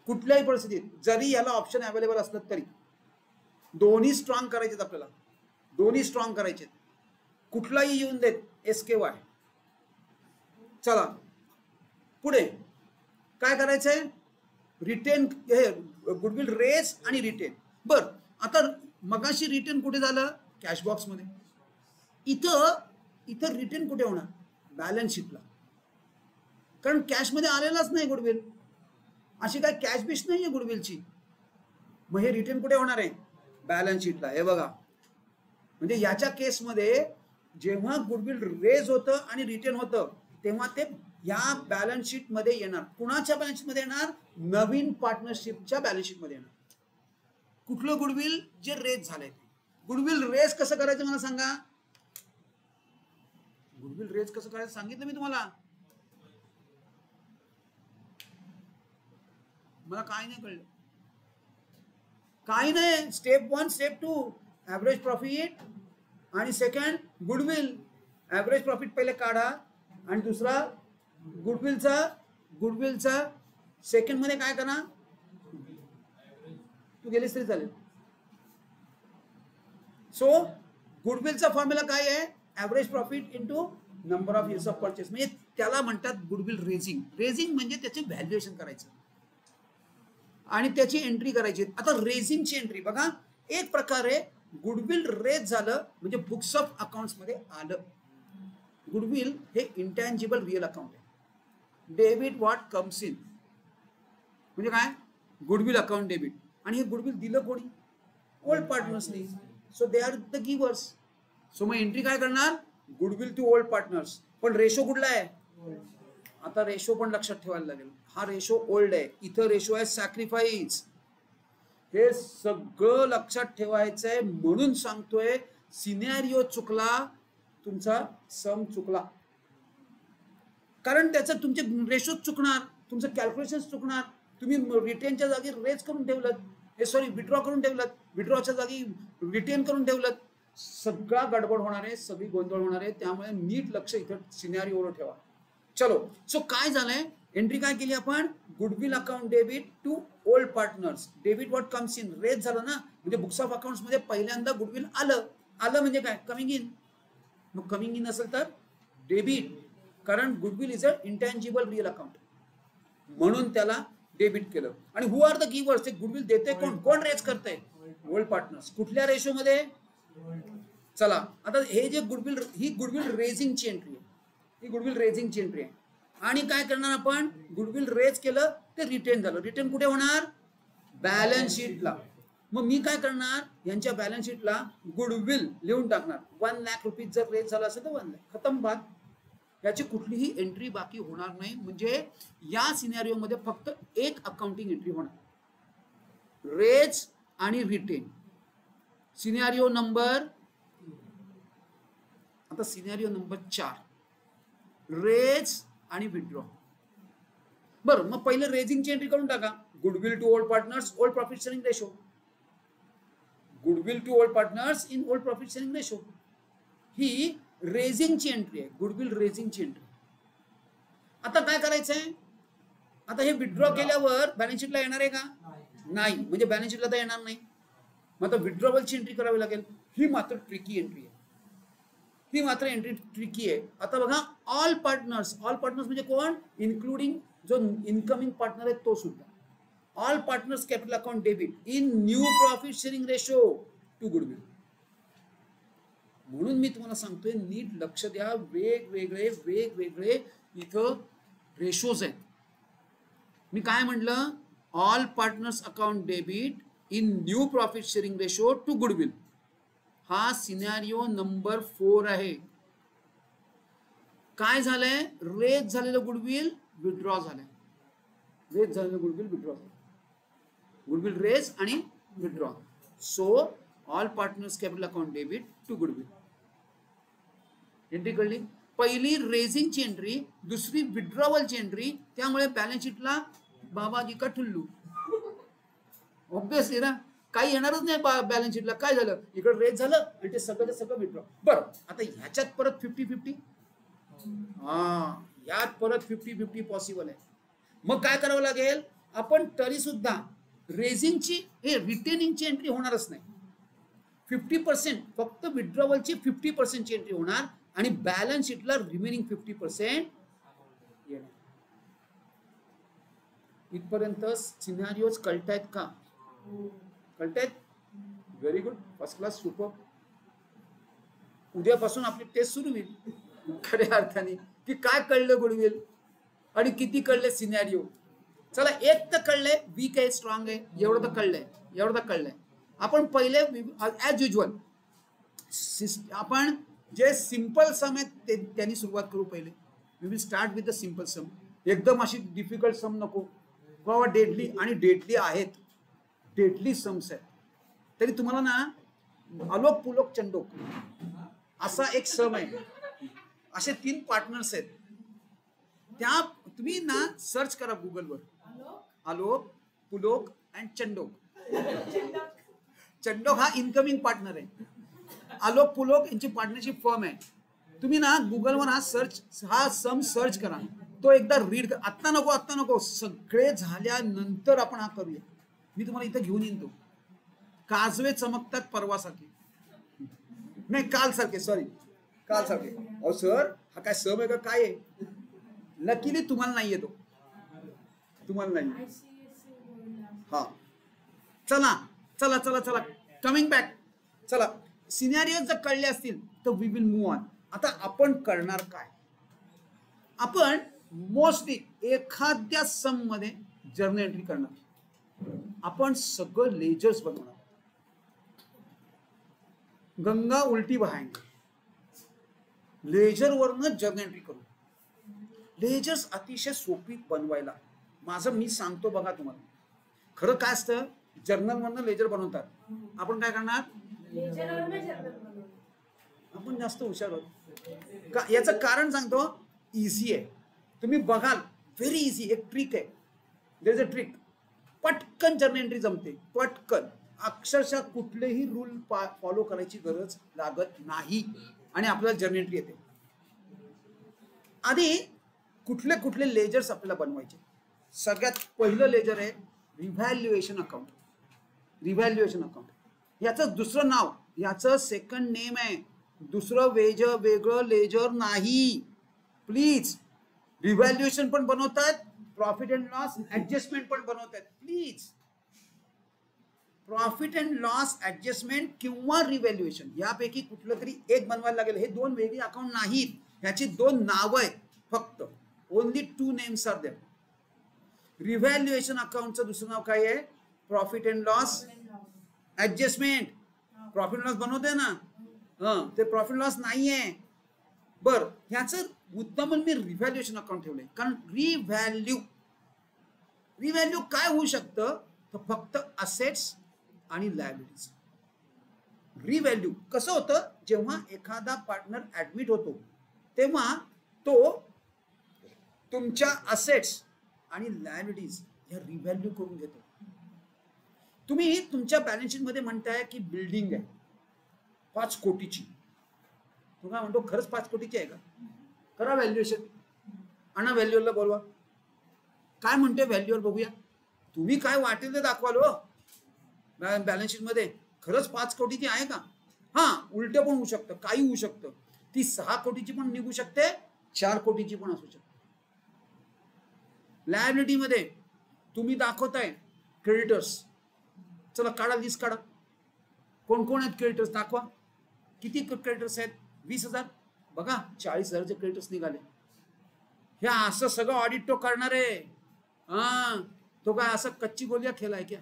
कुठल्याही परिस्थितीत जरी याला ऑप्शन अवेलेबल असलं तरी दोन्ही स्ट्रॉंग करायचेत आपल्याला. दोन्ही स्ट्रॉंग करायचेत. कुठलाही येऊन देत SKY. चला पुढे काय करायचंय? रिटेन, हे गुडविल रेज आणि रिटेन. बर, आता मगाशी रिटेन कुठे झालं? कॅश बॉक्स मध्ये. इथं रिटेन कुठे होणार? बॅलन्स शीटला. कारण कॅश मध्ये आलेलाच नाही गुडविल. अशी काय कॅश बिश नाहीये गुडविलची. मग हे रिटेन कुठे होणार आहे? बॅलन्स शीटला. हे बघा, म्हणजे याच्या केसमध्ये जेव्हा गुडविल रेज होतं आणि रिटेन होतं तेव्हा ते या बॅलन्स शीट मध्ये येणार. कुणाच्या बॅलन्स शीट मध्ये येणार? नवीन पार्टनरशिपच्या बॅलन्स शीट मध्ये येणार. कुठलं गुडविल? जे रेज झालंय. गुडविल रेज कसं करायचं मला सांगा. गुडविल रेज कसं करायचं सांगितलं मी तुम्हाला. मला काय नाही कळलं. काय नाही. स्टेप 1, स्टेप 2 ऍव्हरेज प्रॉफिट आणि सेकंड गुडविल. ऍव्हरेज प्रॉफिट पहिले काढा आणि दुसरा गुडविलचा सेकंड मध्ये काय करा? तू गेलीस तरी चालेल. सो गुडविलचा फॉर्म्युला काय आहे? Average profit into number of years of purchase. म्हणजे त्याला म्हणतात गुडविल रेजिंग. रेजिंग म्हणजे त्याचे व्हॅल्युएशन करायचं आणि त्याची एंट्री करायची. आता रेजिंगची एंट्री बघा, एक प्रकारे गुडविल रेज झालं म्हणजे बुक्स ऑफ अकाउंट्स मध्ये आलं. गुडविल हे इंटँजिबल रिअल अकाउंट आहे. डेबिट व्हॉट कम्स इन म्हणजे काय? Goodwill account debit. आणि हे गुडविल दिलं कोणी? ओल्ड पार्टनर्सनी. So they are the givers. So मग एंट्री काय करणार? गुडविल टू ओल्ड पार्टनर्स, पण रेशो कुठला आहे? आता रेशो पण लक्षात ठेवायला लागेल. हा रेशो ओल्ड आहे, इथं रेशो आहे सॅक्रिफाईस. हे सगळं लक्षात ठेवायचं आहे. म्हणून सांगतोय सिनेरिओ चुकला, तुमचा सम चुकला, कारण त्याचं तुमचे रेशोच चुकणार, तुमचं कॅल्क्युलेशन चुकणार. तुम्ही रिटेनच्या जागी रेज करून ठेवलं, सॉरी विड्रॉ करून ठेवलं, विड्रॉच्या जागी रिटेन करून ठेवलं, सगळा गडबड होणार आहे, सगळी गोंधळ होणार आहे. त्यामुळे नीट लक्ष इथं सिनेरिओवर ठेवा. चलो, सो काय झालंय, एंट्री काय केली आपण? Goodwill account debit to old partners. Debit what comes in, raise झालं ना, म्हणजे बुक्स ऑफ अकाउंट्स मध्ये पहिल्यांदा गुडविल आलं. आलं म्हणजे काय? Coming in. मग कमिंग इन असेल तर डेबिट, कारण goodwill is a intangible real account, म्हणून त्याला डेबिट केलं. आणि हु आर द गिवर्स, ते गुडविल देते कोण? कोण रेज करते? Old partners. कुठल्या रेशो मध्ये? चला, आता हे जे गुडविल, ही गुडविल रेजिंगची एंट्री आहे, ही गुडविल रेजिंगची एंट्री आहे. आणि काय करणार आपण? गुडविल रेज केलं, ते रिटेन झालं. रिटेन कुठे होणार? बॅलन्स शीटला. मग मी काय करणार? यांच्या बॅलन्स शीटला गुडविल लिहून टाकणार. 1 लाख रुपीज जर रेज झाला असेल तर 1 लाख, खतम बात. याची कुठलीही एंट्री बाकी होणार नाही. म्हणजे या सिनेरिओ मध्ये फक्त एक अकाउंटिंग एंट्री होणार, रेज आणि रिटेन. सिनेरिओ नंबर, आता सिनेरिओ नंबर 4, रेज आणि विड्रॉ. बरं, मग पहिले रेजिंगची एंट्री करून टाका. Goodwill to old partners, old profit sharing ratio. Goodwill to old partners in old profit sharing ratio, ही रेजिंगची एंट्री आहे, गुडविल रेजिंगची एंट्री. आता काय करायचंय? आता हे विड्रॉ केल्यावर बॅलन्स शीटला येणार आहे का? नाही, म्हणजे बॅलन्स शीटला तर येणार नाही. मग आता विड्रॉवलची एंट्री करावी लागेल. ही मात्र ट्रिकी एंट्री आहे, ही मात्र एंट्री ट्रिकी आहे. आता बघा, ऑल पार्टनर्स, ऑल पार्टनर्स म्हणजे कोण? इन्क्लुडिंग जो इनकमिंग पार्टनर आहे तो सुद्धा. All partners capital account debit in new profit sharing ratio to goodwill. म्हणून मी तुम्हाला सांगतोय, नीट लक्ष द्या. वेगवेगळे इथं रेशोज आहेत. मी काय म्हटलं? All partners account debit in new profit sharing ratio to goodwill. हा सिनेरिओ नंबर 4 आहे. काय झालंय? रेज झालेलं गुडविल विड्रॉ झालंय, रेज झालेलं गुडविल विड्रॉ झालं. गुडविल रेज आणि withdraw. So all partners capital account debit to goodwill. Entry कळली? पहिली रेजिंगची एंट्री, दुसरी विड्रॉवलची एंट्री. त्यामुळे बॅलन्स शीटला बाबाजी का ठुल्लू, ऑब्विसली ना, काही येणारच नाही बॅलन्स शीटला. काय झालं? इकडे रेज झालं आणि ते सगळं विड्रॉ. बरं, आता ह्याच्यात परत 50-50, हा, यात परत 50-50 पॉसिबल आहे. मग काय करावं लागेल? आपण तरी सुद्धा रेजिंगची, हे रिटेनिंगची एंट्री होणारच नाही. 50%, फक्त विड्रॉवलची 50%ची एंट्री होणार आणि बॅलन्स शीटला रिमेनिंग 50% येणार. इथपर्यंत सिनारिओज कळतायत का? कळतायत? Very good, first class, super. उद्यापासून आपली टेस्ट सुरू होईल खऱ्या अर्थाने, की काय कळलं गुडविल आणि किती कळले सिनेरिओ. चला, एक तर कळलंय, वीक आहे स्ट्रॉंग आहे, एवढं तर कळलंय. आपण पहिले ऍज युजल आपण जे सिंपल सम आहेत त्यांनी सुरुवात करू. पहिले we will start with the simple sum. एकदम अशी डिफिकल्ट सम नको, बाबा डेडली, आणि डेडली आहेत, डेडली सम्स आहेत. तरी तुम्हाला ना अलोक पुलोक चंडोक असा एक सम आहे, असे 3 पार्टनर्स आहेत. त्या तुम्ही ना सर्च करा गुगलवर, आलोक पुलोक अँड चंडोक. चंडोक हा इनकमिंग पार्टनर आहे, आलोक पुलोक यांची पार्टनरशिप फर्म आहे. तुम्ही ना गुगलवर हा सम सर्च करा, तो एकदा रीड कर. आत्ता नको, सगळे झाल्यानंतर आपण हा करूया. मी तुम्हाला इथं घेऊन येईन. तो काजवे चमकतात परवासारखे, नाही काल सारखे. अहो सर, हा काय सम आहे का काय आहे? लकीली तुम्हाला नाही येतो, तुम्हाला नाही. हा, चला कमिंग बॅक. चला, सिनेरिओ जर कळले असतील तर वी विल मूव्ह ऑन. आता आपण करणार काय? आपण मोस्टली एखाद्या सम मध्ये जर्नल एंट्री करणार. आपण सगळं लेजर्स बनवणार. गंगा उलटी बहाएंगे, लेजरवरनं जर्नल एंट्री करू. लेजर्स अतिशय सोपी बनवायला. माझं मी सांगतो बघा तुम्हाला. खरं काय असतं, जर्नलवरनं लेजर बनवतात. आपण काय करणार, आपण जास्त हुशार आहोत. याचं कारण सांगतो, इझी आहे. तुम्ही बघाल, व्हेरी इझी. एक ट्रिक आहे, देयर इज अ ट्रिक. पटकन जर्नल एंट्री जमते, पटकन. अक्षरशः कुठलेही रूल फॉलो करायची गरज लागत नाही आणि आपल्याला जर्नल एंट्री येते. आधी कुठले कुठले लेजर्स आपल्याला बनवायचे. सगळ्यात पहिलं लेजर आहे रिव्हॅल्युएशन अकाउंट. रिव्हॅल्युएशन अकाउंट याचं दुसरं नाव, याचं सेकंड नेम आहे. दुसरं वेगळं लेजर नाही. प्लीज, रिव्हॅल्युएशन पण बनवतात, प्रॉफिट अँड लॉस ऍडजस्टमेंट पण बनवतात. Please, profit and loss adjustment किंवा रिव्हॅल्युएशन यापैकी कुठलं तरी एक बनवायला लागेल. हे दोन वेगळी अकाउंट नाहीत, ह्याची दोन नावं आहेत फक्त. Only two names are there. Revaluation अकाउंटचं दुसरं नाव काय आहे, profit and loss adjustment. Profit loss बनवते ना, ते प्रॉफिट लॉस नाहीये. बर, ह्याचं मुद्दाम मी रिव्हॅल्युएशन अकाउंट ठेवलंय, कारण रिव्हॅल्यू काय होऊ शकतं, तर फक्त असेट्स आणि लायबिलिटीज. रिव्हॅल्यू कसं होतं, जेव्हा एखादा पार्टनर ऍडमिट होतो तेव्हा तो तुमच्या असेट्स आणि लायबिलिटीज ह्या रिव्हॅल्यू करून घेतो. तुम्ही तुमच्या बॅलन्स शीट मध्ये म्हणताय की बिल्डिंग आहे 5 कोटीची. तो काय म्हणतो, खरंच 5 कोटीची आहे का? करा व्हॅल्युएशन, आणा व्हॅल्युअरला बोलवा. काय म्हणते व्हॅल्युअर बघूया. तुम्ही काय वाटेल ते दाखवाल हो बॅलन्स शीट मध्ये. खरंच 5 कोटीची आहे का? हा, उलट पण होऊ शकतं, काही होऊ शकतं. ती 6 कोटीची पण निघू शकते, 4 कोटीची पण असू शकते. लायबिलिटी मध्ये तुम्ही दाखवताय क्रेडिटर्स. चला काढा, लिस्ट काढा. कोण कोण आहेत क्रेडिटर्स दाखवा. किती क्रेडिटर्स आहेत? 20,000. बघा 40,000चे क्रेडिटर्स निघाले. हे असं सगळं ऑडिट तो करणार आहे. हा, तो काय असं कच्ची गोलिया खेळाय क्या?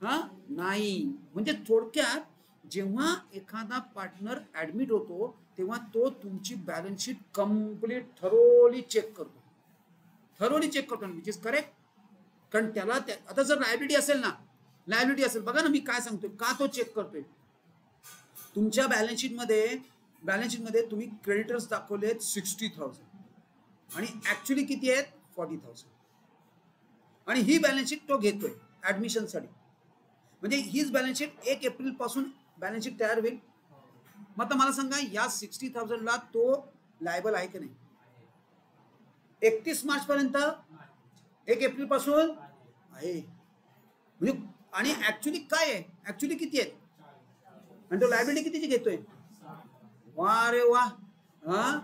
हा नाही. म्हणजे थोडक्यात जेव्हा एखादा पार्टनर ऍडमिट होतो तेव्हा तो तुमची balance sheet complete thoroughly check करतो. थरोली चेक करतो, विच इज करेक्ट. कारण त्याला आता जर लायबिलिटी असेल ना, लायबिलिटी असेल, बघा ना मी काय सांगतोय, का तो चेक करतोय. तुमच्या बॅलन्स शीट मध्ये तुम्ही क्रेडिटर्स दाखवलेत 60,000 आणि ऍक्च्युली किती आहेत 40,000. आणि ही बॅलन्स शीट तो घेतोय ऍडमिशनसाठी. म्हणजे हीच बॅलन्स शीट 1 एप्रिल पासून बॅलन्स शीट तयार होईल. मग आता मला सांगा, या 60,000ला तो लायबल आहे की नाही? 31 मार्च पर्यंत, 1 एप्रिल पासून आहे. म्हणजे आणि ऍक्च्युली काय आहे, ऍक्च्युली किती आहेत, आणि तो लायबिलिटी कितीची घेतोय? वा रे वा, हा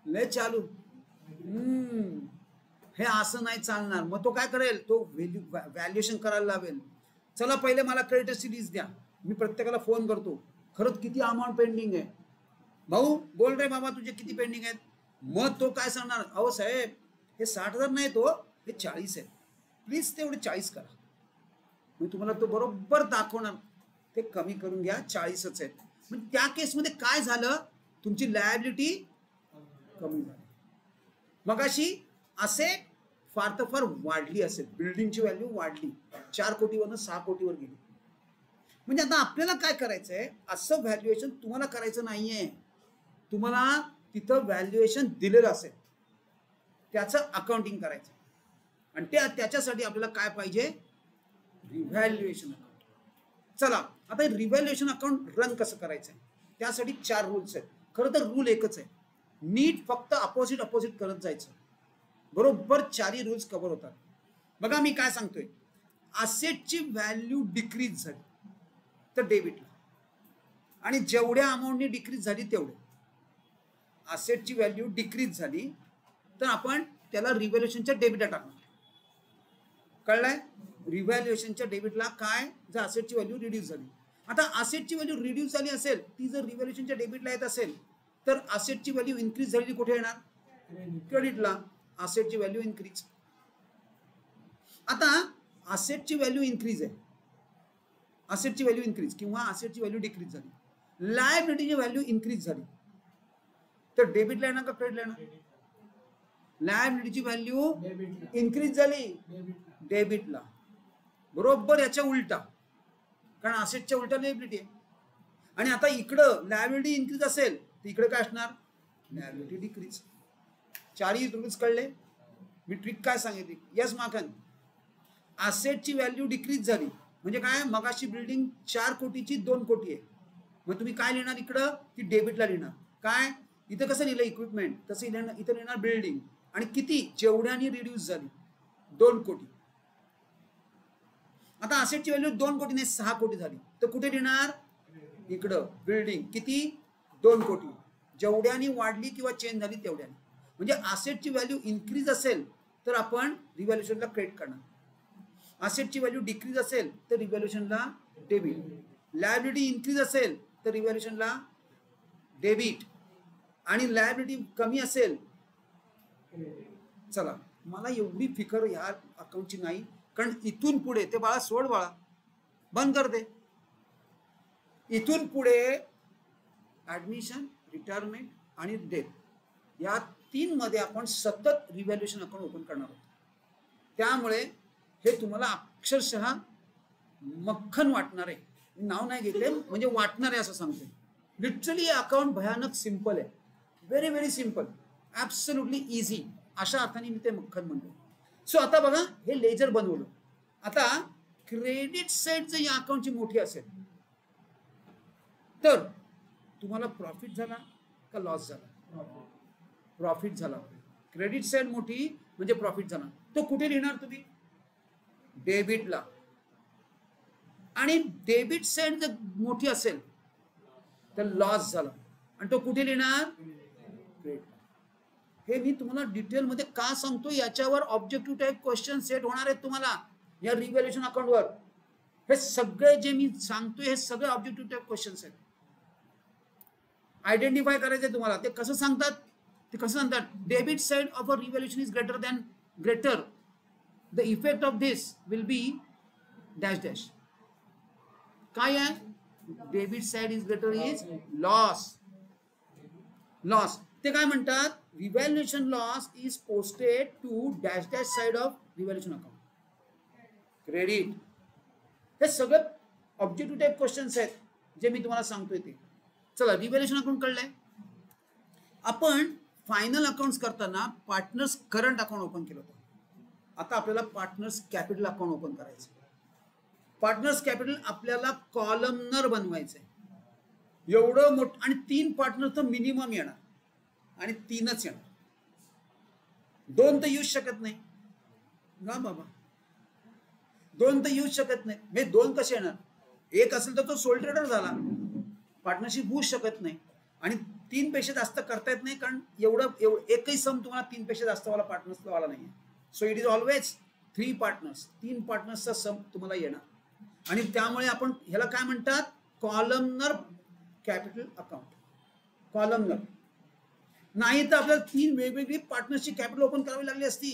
लय चालू. हे असं नाही चालणार. मग तो काय करेल, तो व्हॅल्युएशन करायला लावेल. चला पहिले मला क्रेडिटर्सची लिस्ट द्या. मी प्रत्येकाला फोन करतो, खरंच किती अमाऊंट पेंडिंग आहे भाऊ, बोल रे बाबा तुझे किती पेंडिंग आहेत. मग तो काय सांगणार, अहो साहेब हे 60,000 नाही, तो हे 40 आहेत, प्लीज तेवढे 40 करा. मी तुम्हाला तो बरोबर दाखवणार, ते कमी करून घ्या, 40च आहेत. मग त्या केसमध्ये काय झालं, तुमची लायबिलिटी कमी झाली. मगाशी असेट फार तर फार वाढली असेल, बिल्डिंगची व्हॅल्यू वाढली, 4 कोटीवरनं 6 कोटीवर गेली. म्हणजे आता आपल्याला काय करायचंय, असं व्हॅल्युएशन तुम्हाला करायचं नाहीये. तुम्हाला तिथं व्हॅल्युएशन दिलेलं असेल त्याचं अकाउंटिंग करायचं. आणि त्याच्यासाठी आपल्याला काय पाहिजे, रिव्हॅल्युएशन अकाउंट. चला आता रिव्हॅल्युएशन अकाउंट रन कसं करायचं आहे, त्यासाठी 4 रूल्स आहेत. खरं तर रूल एकच आहे, नीट फक्त अपोजिट करत जायचं, बरोबर 4ही रूल्स कव्हर होतात. बघा मी काय सांगतोय, असेटची व्हॅल्यू डिक्रीज झाली तर डेबिटला, आणि जेवढ्या अमाऊंटनी डिक्रीज झाली तेवढे. असेटची व्हॅल्यू डिक्रीज झाली तर आपण त्याला रिव्हॅल्युएशनच्या डेबिटला टाकणार. कळलंय? रिव्हॅल्युएशनच्या डेबिटला काय, जर असेटची व्हॅल्यू रिड्यूस झाली. आता असेटची व्हॅल्यू रिड्यूस झाली असेल, ती जर रिव्हॅल्युएशनच्या डेबिटला येत असेल, तर असेटची व्हॅल्यू इन्क्रीज झालेली कुठे येणार, क्रेडिटला. असेटची व्हॅल्यू इन्क्रीज. आता असेटची व्हॅल्यू इन्क्रीज आहे, असेटची व्हॅल्यू इन्क्रीज किंवा असेटची व्हॅल्यू डिक्रीज झाली, लायबिलिटीची व्हॅल्यू इन्क्रीज झाली. तर डेबिटला येणार का क्रेडिटला येणार? लायबिलिटीची व्हॅल्यू इन्क्रीज झाली डेबिटला, बरोबर याच्या उलटा, कारण असेटच्या उलटा लायबिलिटी आहे. आणि आता इकडं लायबिलिटी इन्क्रीज असेल तर इकडे काय असणार? Liability decrease. चारही रूल्स कळले? मी ट्रिक काय सांगितली? यस माखन, असेटची व्हॅल्यू डिक्रीज झाली म्हणजे काय? मगाशी बिल्डिंग 4 कोटीची 2 कोटी आहे, मग तुम्ही काय लिहिणार इकडं? ती डेबिटला लिहिणार. काय इथं कसं लिहिलं इक्विपमेंट, तसं इथं लिहिणार बिल्डिंग. आणि किती? जेवढ्याने रिड्यूस झाली 2 कोटी. आता असेटची व्हॅल्यू 2 कोटी नाही 6 कोटी झाली, तर कुठे लिहिणार? इकडं बिल्डिंग किती? 2 कोटी. जेवढ्याने वाढली किंवा चेंज झाली तेवढ्याने. म्हणजे असेटची व्हॅल्यू इन्क्रीज असेल तर आपण रिव्हॅल्युएशनला क्रेडिट करणार, असेटची व्हॅल्यू डिक्रीज असेल तर रिव्हॅल्युएशनला डेबिट, लायबिलिटी इन्क्रीज असेल तर रिव्हॅल्युएशनला डेबिट, आणि लायबिलिटी कमी असेल. चला, मला एवढी फिकर या अकाउंटची नाही, कारण इथून पुढे ते बाळा सोड, बाळा बंद कर दे. इथून पुढे ऍडमिशन, रिटायरमेंट आणि डेथ या 3 मध्ये आपण सतत रिव्हॅल्युएशन अकाउंट ओपन करणार आहोत. त्यामुळे हे तुम्हाला अक्षरशः मक्खन वाटणार आहे. नाव नाही घेतले म्हणजे वाटणार आहे असं सांगते. लिटरली हे अकाउंट भयानक सिंपल आहे, very very simple, absolutely easy, अशा अर्थाने मी ते मक्खन म्हणतो. सो आता बघा, हे लेजर बनवलं. आता क्रेडिट साईड जर या अकाउंटची मोठी असेल तर तुम्हाला प्रॉफिट झाला का लॉस झाला? प्रॉफिट झाला. क्रेडिट साईड मोठी म्हणजे प्रॉफिट झाला. तो कुठे लिहिणार तुम्ही? डेबिटला. आणि डेबिट साईड जर मोठी असेल तर लॉस झाला, आणि तो कुठे लिहिणार? क्रेडिटला. हे मी तुम्हाला डिटेलमध्ये का सांगतो, याच्यावर ऑब्जेक्टिव्ह टाईप क्वेश्चन सेट होणार आहेत तुम्हाला या रिव्हॅल्युएशन अकाउंटवर. हे सगळे जे मी सांगतोय हे सगळे ऑब्जेक्टिव्ह टाईप क्वेश्चन्स आहेत. आयडेंटिफाय करायचे तुम्हाला. ते कसं सांगतात? ते कसं सांगतात? Debit side of a revaluation is greater the effect of this will be dash dash. काय आहे? Debit side is greater is loss. Loss ते काय म्हणतात? Revaluation loss is posted to dash dash side of revaluation account. Credit. हे सगळे objective type questions आहेत जे मी तुम्हाला सांगतोय ते. चला, रिव्हॅल्युएशन अकाउंट कळलंय. आपण फायनल अकाउंट्स करताना पार्टनर्स करंट अकाउंट ओपन केलं होतं. आता आपल्याला पार्टनर्स कॅपिटल अकाउंट ओपन करायचं. पार्टनर्स कॅपिटल आपल्याला कॉलमनर बनवायचंय. एवढं मोठं, आणि 3 पार्टनर तर मिनिमम येणार, आणि 3च येणार. 2 तर येऊच शकत नाही ना बाबा, 2 तर येऊच शकत नाही. म्हणजे 2 कसे येणार? एक असेल तर तो सोल ट्रेडर झाला, पार्टनरशिप होऊ शकत नाही. आणि 3 पेक्षा जास्त करता येत नाही, कारण एवढं एकही सम तुम्हाला 3 पेक्षा जास्त वाला पार्टनर्सला वाला नाहीये. So it is always 3 partners. 3 पार्टनर्सचा सम तुम्हाला येणार. आणि त्यामुळे आपण ह्याला काय म्हणतात? Columnar capital account. कॉलमनर. नाही तर आपल्याला 3 वेगवेगळी पार्टनर्सची कॅपिटल ओपन करावी लागली असती,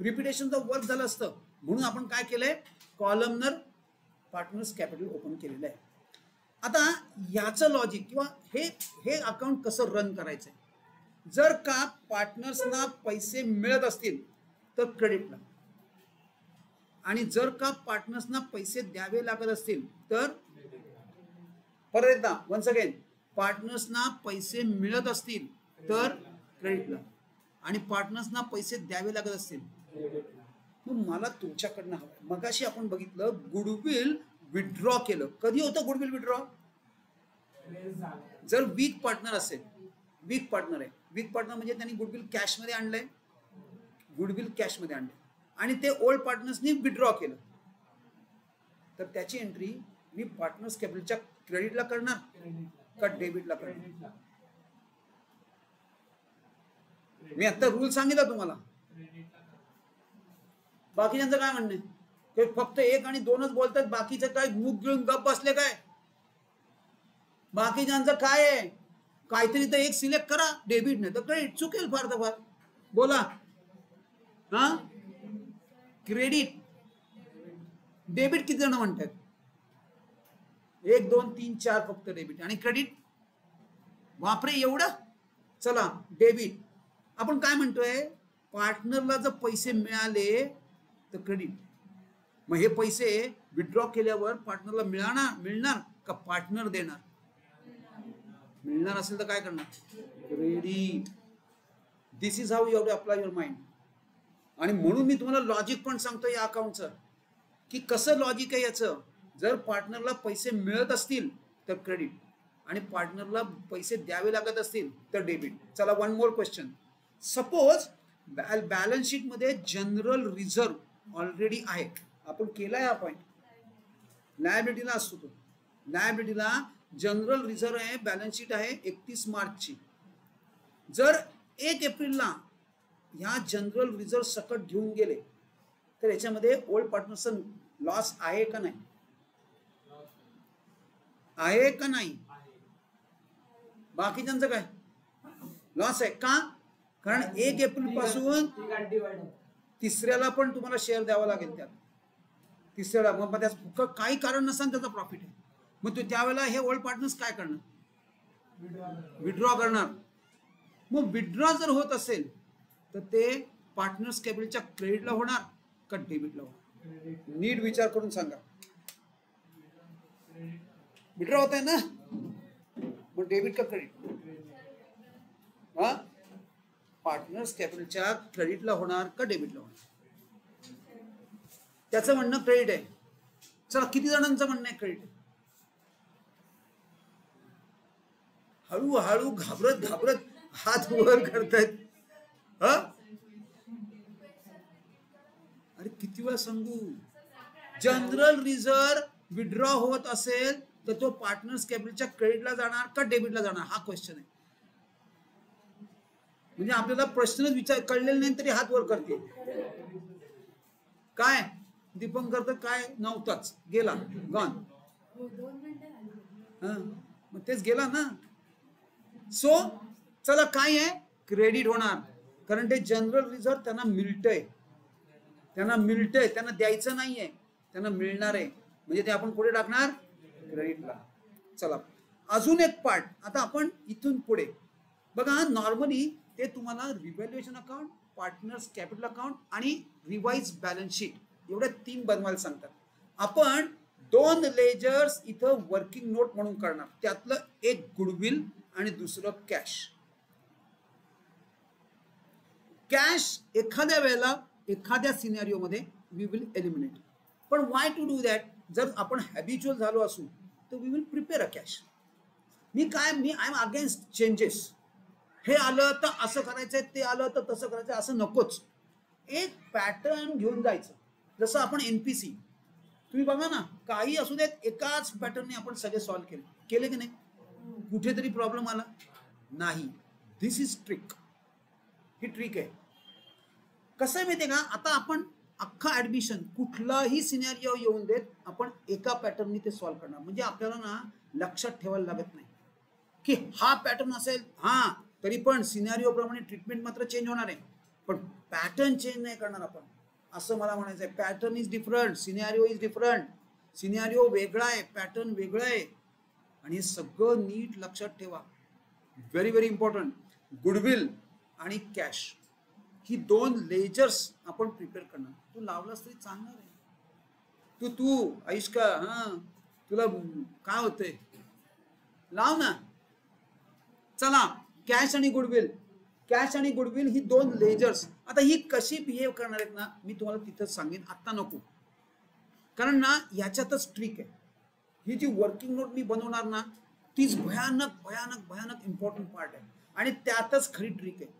रिपिटेशनचं वर्क झालं असतं. म्हणून आपण काय केलंय? कॉलमनर पार्टनर्स कॅपिटल ओपन केलेलं आहे. आता याचं लॉजिक किंवा हे अकाउंट कसं रन करायचंय? जर का पार्टनर्सना पैसे मिळत असतील तर क्रेडिटला, आणि जर का पार्टनर्सना पैसे द्यावे लागत असतील तर, परत एकदा वन्स अगेन, पार्टनर्सना पैसे मिळत असतील तर क्रेडिटला, आणि पार्टनर्सना पैसे द्यावे लागत असतील. मग मला तुमच्याकडनं हवं, मगाशी आपण बघितलं गुडविल विथड्रॉ केलं. कधी होतं गुडविल विथड्रॉ? जर वीक पार्टनर असेल. वीक पार्टनर आहे, वीक पार्टनर म्हणजे त्यांनी गुडविल कॅशमध्ये आणलंय, गुडविल कॅशमध्ये आणलंय, आणि ते ओल्ड पार्टनर्सनी विथड्रॉ केलं, तर त्याची एंट्री मी पार्टनर्स कॅपिटलच्या क्रेडिटला करणार का डेबिटला करणार? मी आता रूल सांगितला तुम्हाला. बाकीच्यांचं काय म्हणणं आहे? ते फक्त 1 आणि 2च बोलतात, बाकीचं काय मुख घेऊन गप बसले काय? बाकीच्यांचं काय आहे? काहीतरी तर एक सिलेक्ट करा, डेबिट नाही तर क्रेडिट. चुकेल फार तर फार. बोला. हा, क्रेडिट. डेबिट किती जण म्हणतात? 1 2 3 4 फक्त डेबिट, आणि क्रेडिट बापरे एवढं. चला डेबिट, आपण काय म्हणतोय, पार्टनरला जर पैसे मिळाले तर क्रेडिट. मग हे पैसे विथड्रॉ केल्यावर पार्टनरला मिळणार का पार्टनर देणार? मिळणार असेल तर काय करणार, credit. This is how you have to apply your mind. आणि म्हणून मी तुम्हाला लॉजिक पण सांगतो या अकाउंटचं, की कसं लॉजिक आहे याचं. जर पार्टनरला पैसे मिळत असतील तर क्रेडिट, आणि पार्टनरला पैसे द्यावे लागत असतील तर डेबिट. चला one more question. Suppose balance sheet मध्ये जनरल रिझर्व्ह ऑलरेडी आहे, आपण केलाय हा पॉइंट. लायबिलिटीला असतो तो, लायबिलिटीला जनरल रिझर्व्ह आहे, बॅलन्स शीट आहे 31 मार्चची. जर 1 एप्रिलला ह्या जनरल रिझर्व्ह सकट घेऊन गेले तर याच्यामध्ये ओल्ड पार्टनर्सचा लॉस आहे का नाही, आहे का नाही? बाकीच्यांचं काय लॉस आहे का? कारण 1 एप्रिल पासून तिसऱ्याला पण तुम्हाला शेअर द्यावा लागेल, त्यात तिसऱ्याला. मग त्यात काही कारण नसताना त्याचा प्रॉफिट आहे. मग त्यावेळेला हे ओल्ड पार्टनर्स काय करणार, विड्रॉ करणार. मग विड्रॉ जर होत असेल तर ते पार्टनर्स कॅपिटलच्या क्रेडिटला होणार का डेबिटला होणार? नीट विचार करून सांगा. विड्रॉ होत आहे ना, मग डेबिट का क्रेडिट? हा, पार्टनर्स कॅपिटलच्या क्रेडिटला होणार का डेबिटला होणार? त्याचं म्हणणं क्रेडिट आहे. चला किती जणांचं म्हणणं आहे क्रेडिट? हळूहळू घाबरत घाबरत हात वर करतायत. अरे किती वेळा सांगू, जनरल रिझर्व्ह विड्रॉ होत असेल तर तो पार्टनर्स कॅपिटलच्या क्रेडिटला जाणार का डेबिटला जाणार, हा क्वेश्चन आहे. म्हणजे आपल्याला प्रश्नच विचार कळलेला नाही तरी हात वर करते. काय दीपंकर तर काय नव्हताच, गेला गॉन. मग तेच गेला ना. सो चला काय आहे, क्रेडिट होणार, कारण ते जनरल रिझर्व्ह त्यांना मिळतंय, त्यांना द्यायचं नाहीये, त्यांना मिळणार आहे. म्हणजे ते आपण पुढे टाकणार क्रेडिटला. चला अजून एक पार्ट. आता आपण इथून पुढे बघा, नॉर्मली ते तुम्हाला revaluation account, partners capital account आणि रिवाइज बॅलन्स शीट एवढ्या 3 बनवायला सांगतात. आपण 2 लेजर्स इथं वर्किंग नोट म्हणून करणार, त्यातलं एक गुडविल आणि दुसरं कॅश. कॅश एखाद्या वेळेला एखाद्या सिनेरिओ मध्ये वी विल एलिमिनेट. पण वाय टू डू दॅट? जर आपण हॅबिच्युअल झालो असू तर we will prepare a cash. मी आय एम अगेन्स्ट चेंजेस. हे आलं तर असं करायचंय, ते आलं तर तसं करायचं, असं नकोच. एक पॅटर्न घेऊन जायचं. जसं आपण एनपीसी, तुम्ही बघा ना, काही असू देत, एकाच पॅटर्नने आपण सगळे सॉल्व्ह केले की नाही? कुठेतरी प्रॉब्लेम आला नाही. दिस इज ट्रिक. ही ट्रिक आहे. कसं आहे माहितीये का, आता आपण अख्खा ऍडमिशन कुठलाही सिनेरिओ येऊन देत, आपण एका पॅटर्ननी ते सॉल्व्ह करणार. म्हणजे आपल्याला ना लक्षात ठेवायला लागत नाही की हा पॅटर्न असेल, हा तरी पण सिनेरिओ प्रमाणे ट्रीटमेंट मात्र चेंज होणार आहे, पण पॅटर्न चेंज नाही करणार आपण, असं मला म्हणायचं आहे. Pattern is different, scenario is different. Scenario वेगळा आहे, पॅटर्न वेगळं आहे, आणि हे सगळं नीट लक्षात ठेवा. Very very important. गुडविल आणि कॅश ही 2 लेजर्स आपण प्रिपेअर करणार. तू लावलास तरी चालणार आहे. तू आयुष्का, हा तुला काय होतंय, लाव ना. चला कॅश आणि गुडविल, कॅश आणि गुडविल ही 2 लेजर्स. आता ही कशी बिहेव करणार आहेत ना, मी तुम्हाला तिथं सांगेन, आता नको, कारण ना याच्यातच ट्रिक आहे. ही जी वर्किंग नोट मी बनवणार ना, तीच भयानक भयानक भयानक इम्पॉर्टंट पार्ट आहे, आणि त्यातच खरी ट्रिक आहे.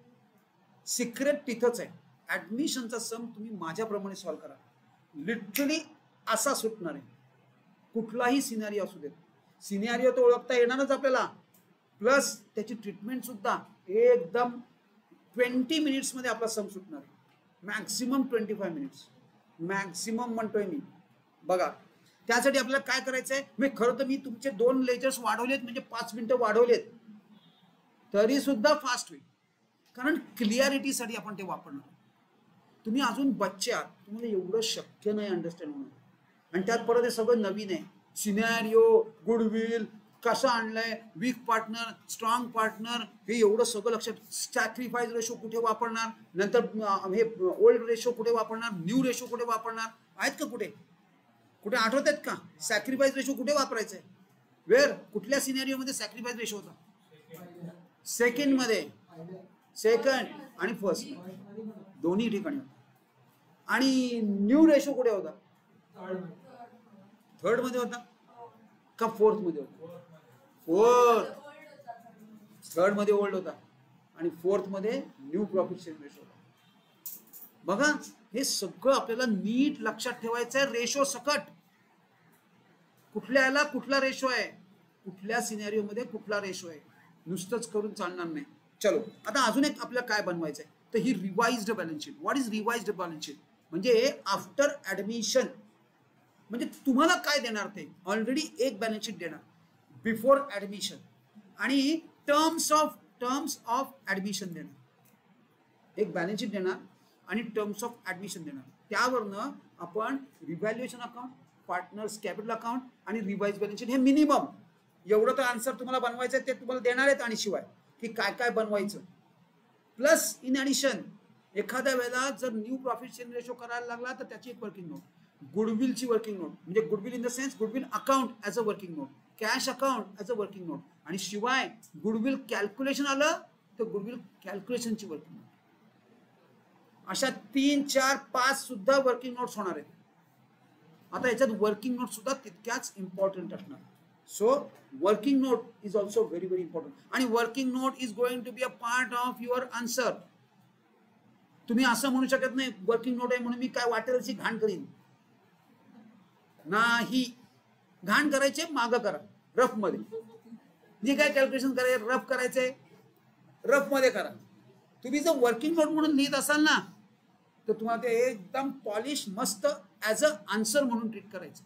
सिक्रेट तिथंच आहे. ऍडमिशनचा सम तुम्ही माझ्याप्रमाणे सॉल्व्ह करा, लिटरली असा सुटणार आहे. कुठलाही सिनेरिओ असू देत, सिनेरिओ तो ओळखता येणारच आपल्याला, प्लस त्याची ट्रीटमेंट सुद्धा एकदम 20 मिनिट्स मध्ये आपला सम सुटणार आहे. मॅक्सिमम 25 मिनिट्स मॅक्सिमम म्हणतोय मी. बघा त्यासाठी आपल्याला काय करायचंय, खरं तर मी तुमचे 2 लेजर्स वाढवलेत, म्हणजे 5 मिनिटं वाढवलेत, तरी सुद्धा फास्ट होईल, कारण क्लिअरिटीसाठी आपण ते वापरणार. तुम्ही अजून बच्चे आहात, तुम्हाला एवढं शक्य नाही अंडरस्टँड होणार, आणि त्यात परत हे सगळं नवीन आहे. सिनेरिओ, गुडविल, कसं आणलंय, वीक पार्टनर, स्ट्रॉंग पार्टनर, हे एवढं सगळं लक्षात. सॅक्रिफाईस रेशो कुठे वापरणार, नंतर हे ओल्ड रेशो कुठे वापरणार, न्यू रेशो कुठे वापरणार, आहेत का कुठे कुठे आठवत आहेत का? सॅक्रिफाईस रेशो कुठे वापरायचंय, वेर कुठल्या सिनेरिओ मध्ये सॅक्रिफाईस रेशो होता? सेकंड मध्ये, सेकंड आणि फर्स्ट दोन्ही ठिकाणी होता. आणि न्यू रेशो कुठे होता? थर्ड मध्ये होता का फोर्थ मध्ये होता? फोर्थ. थर्ड मध्ये ओल्ड होता आणि फोर्थ मध्ये न्यू प्रॉफिट शेअरिंग रेशो होता. बघा हे सगळं आपल्याला नीट लक्षात ठेवायचं आहे. रेशो सकट कुठल्या याला कुठला रेशो आहे, कुठल्या सिनेरिओ मध्ये कुठला रेशो आहे, नुसतंच करून चालणार नाही. चलो आता अजून एक आपल्याला काय बनवायचं आहे, तर ही revised balance sheet. What is revised balance sheet? म्हणजे आफ्टर ऍडमिशन, म्हणजे तुम्हाला काय देणार ते ऑलरेडी एक बॅलन्स शीट देणार बिफोर ऍडमिशन आणि टर्म्स ऑफ ऍडमिशन देणार. एक बॅलन्स शीट देणार आणि टर्म्स ऑफ ऍडमिशन देणार. त्यावरनं आपण revaluation account, partners capital account आणि रिवाइज बॅलन्स शीट, हे मिनिमम एवढं तर आन्सर तुम्हाला बनवायचं आहे, ते तुम्हाला देणार आहेत. आणि शिवाय की काय काय बनवायचं, प्लस इन ऍडिशन एखाद्या वेळेला जर न्यू प्रॉफिट शेअरिंग रेशो करायला लागला तर त्याची एक वर्किंग नोट, गुडविलची वर्किंग नोट, म्हणजे goodwill in the sense goodwill account as a working note, cash account as a working note, आणि शिवाय गुडविल कॅल्क्युलेशन आलं तर गुडविल कॅल्क्युलेशनची वर्किंग नोट. अशा 3, 4, 5 सुद्धा वर्किंग नोट्स होणार आहेत. आता याच्यात वर्किंग नोट सुद्धा तितक्याच इम्पॉर्टंट असणार. So working note is also very very important. आणि working note is going to be a part of your answer. तुम्ही असं म्हणू शकत नाही वर्किंग नोट आहे म्हणून मी काय वाटेल अशी घाण करीन, नाही. घाण करायचे मागं करा, रफ मध्ये. जे काय कॅल्क्युलेशन करायचे रफ करायचे, रफ मध्ये करा. तुम्ही जर वर्किंग नोट म्हणून लिहित असाल ना तर तुम्हाला ते एकदम पॉलिश मस्त ॲज अ आन्सर म्हणून ट्रीट करायचं.